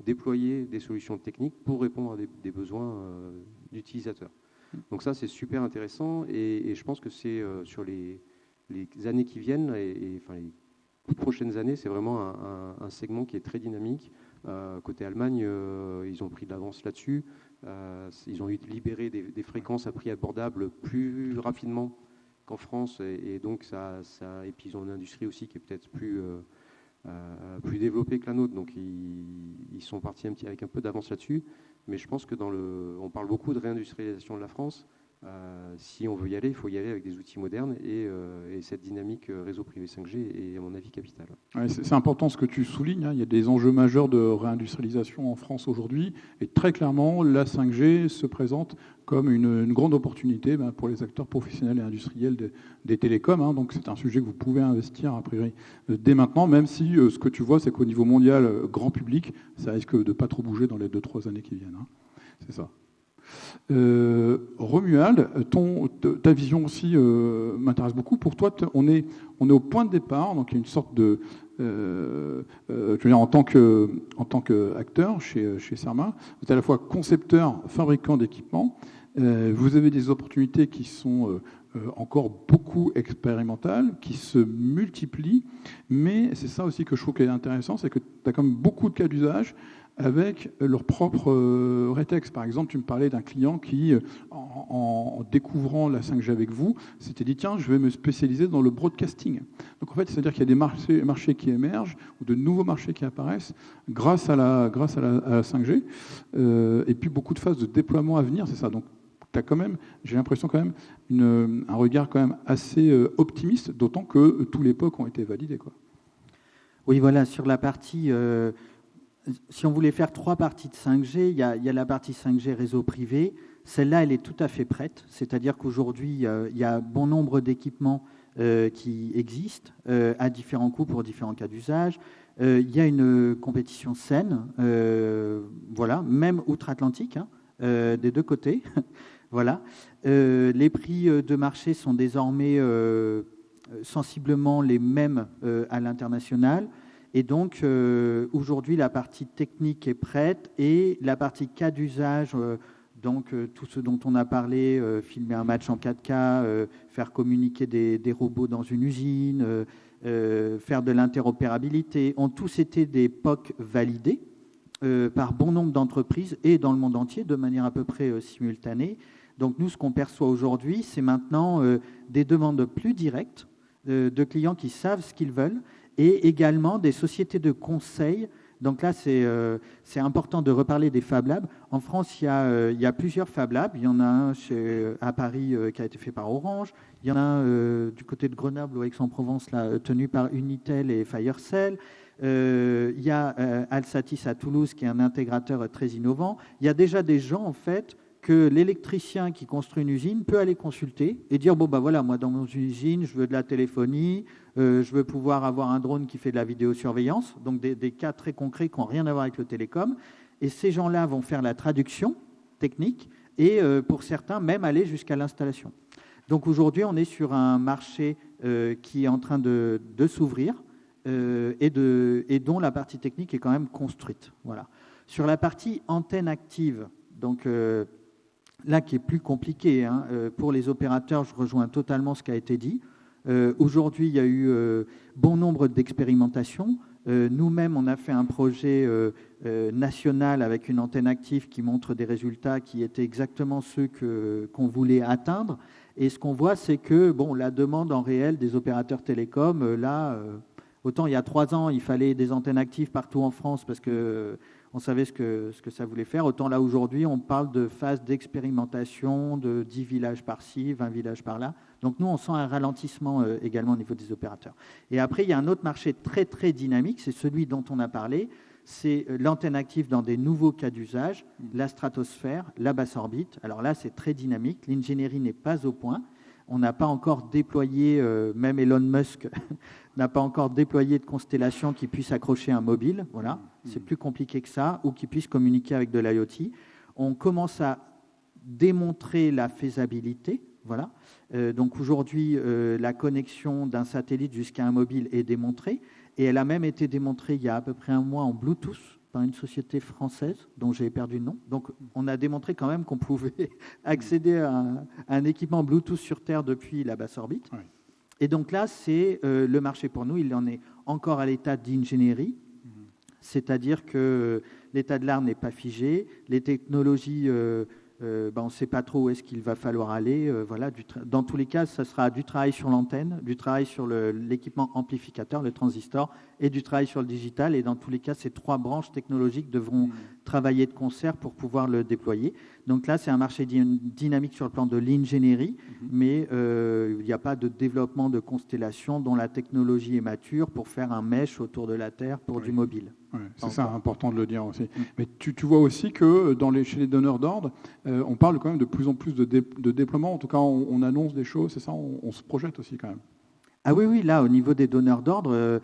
S4: déployer des solutions techniques pour répondre à des besoins d'utilisateurs. Donc ça, c'est super intéressant et je pense que c'est sur les années qui viennent et les toutes prochaines années, c'est vraiment un segment qui est très dynamique. Côté Allemagne, ils ont pris de l'avance là-dessus. Ils ont libéré des fréquences à prix abordable plus rapidement qu'en France, et donc et puis ils ont une industrie aussi qui est peut-être plus développée que la nôtre, donc ils sont partis avec un peu d'avance là-dessus. Mais je pense que on parle beaucoup de réindustrialisation de la France. Si on veut y aller, il faut y aller avec des outils modernes et cette dynamique réseau privé 5G est à mon avis capitale.
S1: Ouais, c'est important ce que tu soulignes, il y a des enjeux majeurs de réindustrialisation en France aujourd'hui et très clairement la 5G se présente comme une grande opportunité pour les acteurs professionnels et industriels des télécoms. Donc c'est un sujet que vous pouvez investir a priori dès maintenant, même si ce que tu vois c'est qu'au niveau mondial, grand public, ça risque de pas trop bouger dans les 2-3 années qui viennent. C'est ça. Romuald, ta vision aussi m'intéresse beaucoup. Pour toi, on est au point de départ, donc il y a une sorte de, je veux dire, en tant qu'acteur chez Cerma, vous êtes à la fois concepteur, fabricant d'équipements. Vous avez des opportunités qui sont encore beaucoup expérimentales, qui se multiplient, mais c'est ça aussi que je trouve qui est intéressant, c'est que tu as quand même beaucoup de cas d'usage avec leur propre rétex. Par exemple, tu me parlais d'un client qui, en découvrant la 5G avec vous, s'était dit tiens, je vais me spécialiser dans le broadcasting. Donc en fait, c'est-à-dire qu'il y a des marchés qui émergent ou de nouveaux marchés qui apparaissent grâce à la 5G, et puis beaucoup de phases de déploiement à venir, c'est ça. Donc tu as quand même, j'ai l'impression quand même un regard quand même assez optimiste, d'autant que tous les POC ont été validés, quoi.
S2: Oui, voilà, sur la partie, si on voulait faire 3 parties de 5G, il y a la partie 5G réseau privé. Celle-là, elle est tout à fait prête. C'est-à-dire qu'aujourd'hui, il y a bon nombre d'équipements qui existent à différents coûts pour différents cas d'usage. Il y a une compétition saine, voilà, même outre-Atlantique, hein, des deux côtés. Voilà. Les prix de marché sont désormais sensiblement les mêmes à l'international. Et donc, aujourd'hui, la partie technique est prête et la partie cas d'usage, donc tout ce dont on a parlé, filmer un match en 4K, faire communiquer des robots dans une usine, faire de l'interopérabilité, ont tous été des POC validés par bon nombre d'entreprises et dans le monde entier de manière à peu près simultanée. Donc nous, ce qu'on perçoit aujourd'hui, c'est maintenant des demandes plus directes de clients qui savent ce qu'ils veulent et également des sociétés de conseil. Donc là, c'est important de reparler des Fab Labs. En France, il y a plusieurs Fab Labs. Il y en a un à Paris qui a été fait par Orange. Il y en a un du côté de Grenoble ou Aix-en-Provence, là, tenu par Unitel et Firecell. Il y a Alsatis à Toulouse, qui est un intégrateur très innovant. Il y a déjà des gens, en fait, que l'électricien qui construit une usine peut aller consulter et dire, bon, ben voilà, moi, dans mon usine, je veux de la téléphonie, je veux pouvoir avoir un drone qui fait de la vidéosurveillance, donc des cas très concrets qui n'ont rien à voir avec le télécom. Et ces gens-là vont faire la traduction technique et, pour certains, même aller jusqu'à l'installation. Donc aujourd'hui, on est sur un marché qui est en train de s'ouvrir et dont la partie technique est quand même construite. Voilà. Sur la partie antenne active, donc là qui est plus compliqué, hein, pour les opérateurs, je rejoins totalement ce qui a été dit. Aujourd'hui, il y a eu bon nombre d'expérimentations. Nous-mêmes, on a fait un projet national avec une antenne active qui montre des résultats qui étaient exactement ceux qu'on voulait atteindre. Et ce qu'on voit, c'est que bon, la demande en réel des opérateurs télécoms, là, autant il y a 3 ans, il fallait des antennes actives partout en France parce qu'on savait ce que ça voulait faire. Autant là, aujourd'hui, on parle de phase d'expérimentation, de 10 villages par-ci, 20 villages par-là. Donc nous, on sent un ralentissement également au niveau des opérateurs. Et après, il y a un autre marché très, très dynamique, c'est celui dont on a parlé, c'est l'antenne active dans des nouveaux cas d'usage, la stratosphère, la basse orbite. Alors là, c'est très dynamique, l'ingénierie n'est pas au point. On n'a pas encore déployé, même Elon Musk n'a pas encore déployé de constellation qui puisse accrocher un mobile. Voilà, c'est plus compliqué que ça, ou qui puisse communiquer avec de l'IoT. On commence à démontrer la faisabilité. Voilà. Donc aujourd'hui, la connexion d'un satellite jusqu'à un mobile est démontrée, et elle a même été démontrée il y a à peu près un mois en Bluetooth par une société française dont j'ai perdu le nom. Donc on a démontré quand même qu'on pouvait accéder à un équipement Bluetooth sur Terre depuis la basse orbite. Oui. Et donc là, c'est le marché pour nous, il en est encore à l'état d'ingénierie, c'est-à-dire que l'état de l'art n'est pas figé, les technologies... on ne sait pas trop où est-ce qu'il va falloir aller. Voilà, dans tous les cas, ça sera du travail sur l'antenne, du travail sur l'équipement amplificateur, le transistor, et du travail sur le digital. Et dans tous les cas, ces 3 branches technologiques devront travailler de concert pour pouvoir le déployer. Donc là, c'est un marché dynamique sur le plan de l'ingénierie, mais il n'y a pas de développement de constellation dont la technologie est mature pour faire un mesh autour de la Terre pour du mobile.
S1: Ouais, c'est ça, important de le dire aussi. Mais tu vois aussi que chez les donneurs d'ordre, on parle quand même de plus en plus de déploiement. En tout cas, on annonce des choses, c'est ça, on se projette aussi quand même.
S2: Ah oui, là, au niveau des donneurs d'ordre,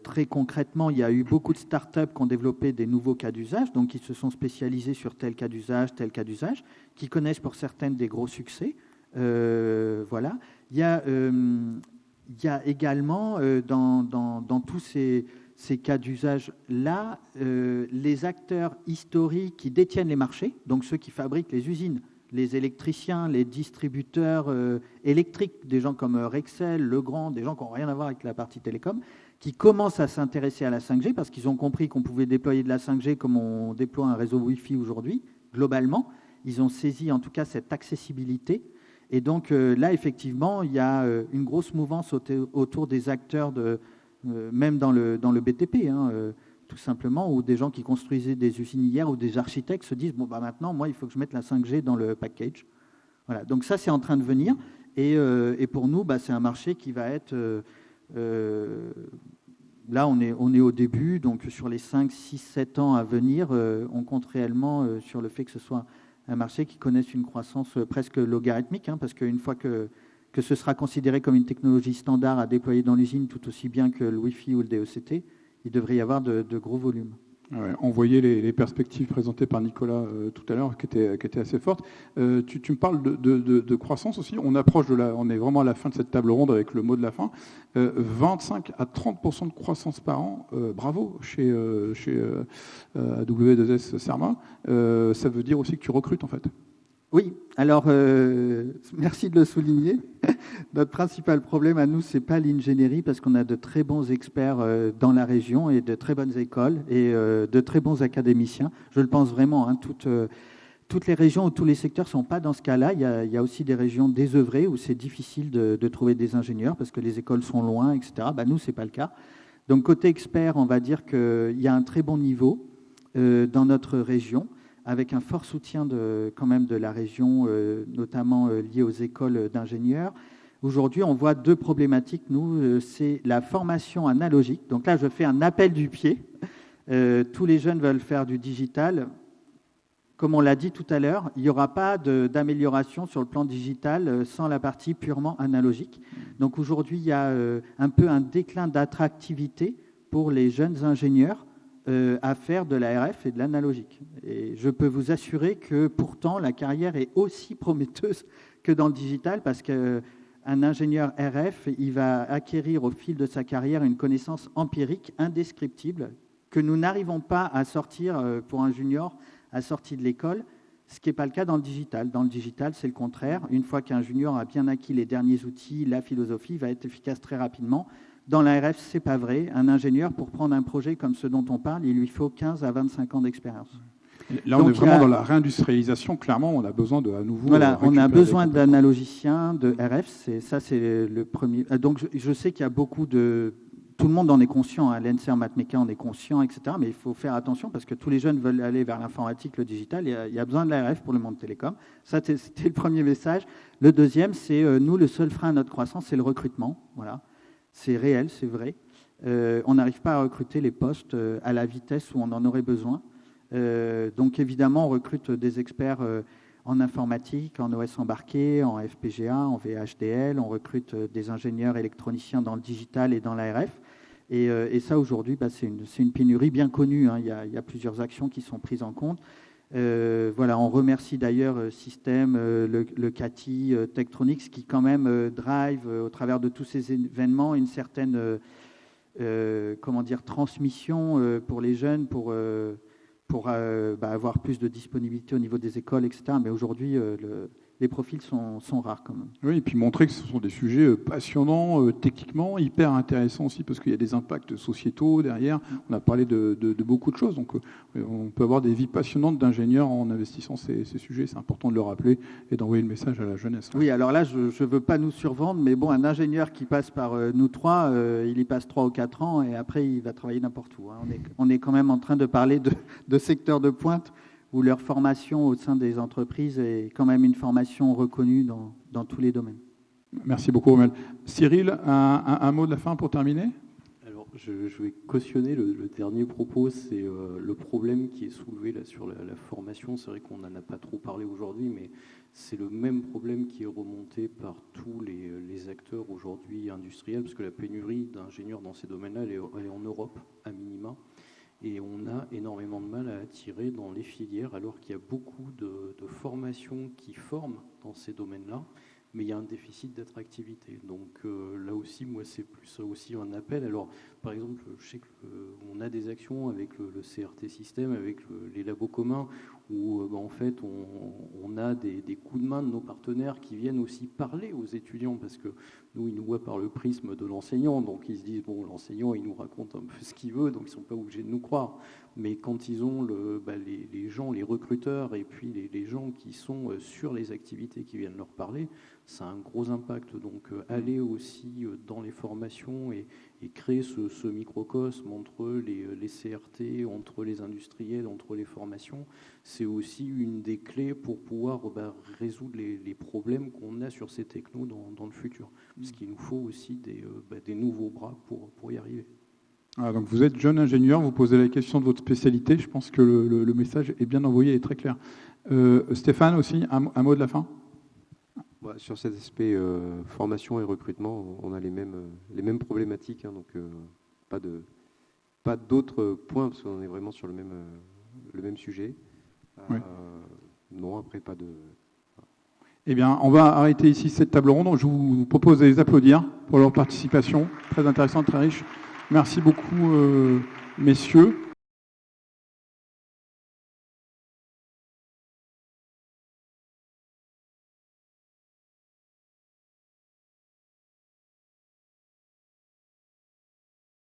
S2: très concrètement, il y a eu beaucoup de startups qui ont développé des nouveaux cas d'usage, donc qui se sont spécialisés sur tel cas d'usage, qui connaissent pour certaines des gros succès. Voilà. Il y a également, dans tous ces cas d'usage-là, les acteurs historiques qui détiennent les marchés, donc ceux qui fabriquent les usines, les électriciens, les distributeurs électriques, des gens comme Rexel, Legrand, des gens qui n'ont rien à voir avec la partie télécom, qui commencent à s'intéresser à la 5G parce qu'ils ont compris qu'on pouvait déployer de la 5G comme on déploie un réseau Wi-Fi aujourd'hui, globalement. Ils ont saisi en tout cas cette accessibilité. Et donc là, effectivement, il y a une grosse mouvance autour des acteurs, même dans le BTP, tout simplement, où des gens qui construisaient des usines hier ou des architectes se disent, bon, bah, maintenant, moi, il faut que je mette la 5G dans le package. Voilà. Donc ça, c'est en train de venir. Et pour nous, bah, c'est un marché qui va être... là, on est au début. Donc sur les 5, 6, 7 ans à venir, on compte réellement sur le fait que ce soit un marché qui connaisse une croissance presque logarithmique, parce qu'une fois que ce sera considéré comme une technologie standard à déployer dans l'usine tout aussi bien que le Wi-Fi ou le DECT, il devrait y avoir de gros volumes.
S1: Ouais, on voyait les perspectives présentées par Nicolas tout à l'heure qui étaient assez fortes. Tu me parles de croissance aussi. On est vraiment à la fin de cette table ronde avec le mot de la fin. 25 à 30% de croissance par an. Bravo chez AW2S Serma. Ça veut dire aussi que tu recrutes en fait.
S2: Oui, alors merci de le souligner. Notre principal problème à nous, c'est pas l'ingénierie, parce qu'on a de très bons experts dans la région et de très bonnes écoles et de très bons académiciens. Je le pense vraiment. Toutes les régions ou tous les secteurs ne sont pas dans ce cas-là. Il y a aussi des régions désœuvrées où c'est difficile de trouver des ingénieurs parce que les écoles sont loin, etc. Nous, ce n'est pas le cas. Donc côté expert, on va dire qu'il y a un très bon niveau dans notre région, avec un fort soutien quand même de la région, notamment lié aux écoles d'ingénieurs. Aujourd'hui, on voit deux problématiques. Nous, c'est la formation analogique. Donc là, je fais un appel du pied. Tous les jeunes veulent faire du digital. Comme on l'a dit tout à l'heure, il n'y aura pas d'amélioration sur le plan digital sans la partie purement analogique. Donc aujourd'hui, il y a un peu un déclin d'attractivité pour les jeunes ingénieurs à faire de la RF et de l'analogique. Et je peux vous assurer que pourtant la carrière est aussi prometteuse que dans le digital, parce qu'un ingénieur RF, il va acquérir au fil de sa carrière une connaissance empirique indescriptible que nous n'arrivons pas à sortir pour un junior à sortie de l'école, ce qui n'est pas le cas dans le digital. Dans le digital, c'est le contraire. Une fois qu'un junior a bien acquis les derniers outils, la philosophie, il va être efficace très rapidement. Dans la RF, ce n'est pas vrai. Un ingénieur, pour prendre un projet comme ce dont on parle, il lui faut 15 à 25 ans d'expérience.
S1: Là, on est vraiment dans la réindustrialisation. Clairement, on a besoin à nouveau...
S2: Voilà, on a besoin d'analogiciens, de RF. C'est le premier. Donc, je sais qu'il y a beaucoup de... Tout le monde en est conscient. L'ENSER Mathméca en est conscient, etc. Mais il faut faire attention parce que tous les jeunes veulent aller vers l'informatique, le digital. Il y a besoin de la RF pour le monde télécom. Ça, c'était le premier message. Le deuxième, c'est nous, le seul frein à notre croissance, c'est le recrutement. Voilà. C'est réel, c'est vrai. On n'arrive pas à recruter les postes à la vitesse où on en aurait besoin. Donc évidemment, on recrute des experts en informatique, en OS embarqué, en FPGA, en VHDL. On recrute des ingénieurs électroniciens dans le digital et dans la RF. Et ça, aujourd'hui, c'est une pénurie bien connue. Il y a plusieurs actions qui sont prises en compte. Voilà, on remercie d'ailleurs Système, le CATI, Tektronix, qui quand même drive au travers de tous ces événements une certaine transmission pour les jeunes, pour avoir plus de disponibilité au niveau des écoles, etc. Mais aujourd'hui, les profils sont rares quand même.
S1: Oui, et puis montrer que ce sont des sujets passionnants, techniquement, hyper intéressants aussi, parce qu'il y a des impacts sociétaux derrière. On a parlé de beaucoup de choses. Donc, on peut avoir des vies passionnantes d'ingénieurs en investissant ces sujets. C'est important de le rappeler et d'envoyer le message à la jeunesse.
S2: Oui, alors là, je ne veux pas nous survendre, mais bon, un ingénieur qui passe par nous trois, il y passe 3 ou 4 ans et après, il va travailler n'importe où. On est quand même en train de parler de secteurs de pointe où leur formation au sein des entreprises est quand même une formation reconnue dans tous les domaines.
S1: Merci beaucoup, Rommel. Cyril, un mot de la fin pour terminer ?
S3: Alors, je vais cautionner le dernier propos, c'est le problème qui est soulevé là, sur la formation. C'est vrai qu'on n'en a pas trop parlé aujourd'hui, mais c'est le même problème qui est remonté par tous les acteurs aujourd'hui industriels, parce que la pénurie d'ingénieurs dans ces domaines-là, elle est en Europe, à minima. Et on a énormément de mal à attirer dans les filières, alors qu'il y a beaucoup de formations qui forment dans ces domaines-là, mais il y a un déficit d'attractivité. Donc là aussi, moi, c'est plus aussi un appel. Alors, par exemple, je sais qu'on a des actions avec le CRT Système, avec les labos communs, où en fait, on a des coups de main de nos partenaires qui viennent aussi parler aux étudiants, parce que nous, ils nous voient par le prisme de l'enseignant, donc ils se disent, bon, l'enseignant, il nous raconte un peu ce qu'il veut, donc ils ne sont pas obligés de nous croire. Mais quand ils ont les gens, les recruteurs, et puis les gens qui sont sur les activités qui viennent leur parler, ça a un gros impact. Donc aller aussi dans les formations et créer ce microcosme entre les CRT, entre les industriels, entre les formations, c'est aussi une des clés pour pouvoir résoudre les problèmes qu'on a sur ces technos dans le futur. Parce qu'il nous faut aussi des nouveaux bras pour y arriver.
S1: Ah, donc vous êtes jeune ingénieur, vous posez la question de votre spécialité, je pense que le message est bien envoyé et très clair. Stéphane aussi, un mot de la fin ?
S4: Sur cet aspect formation et recrutement, on a les mêmes problématiques, hein, donc pas d'autres points, parce qu'on est vraiment sur le même sujet.
S1: Oui.
S4: Non, après, pas de...
S1: Eh bien, on va arrêter ici cette table ronde. Je vous propose de les applaudir pour leur participation. Très intéressante, très riche. Merci beaucoup, messieurs.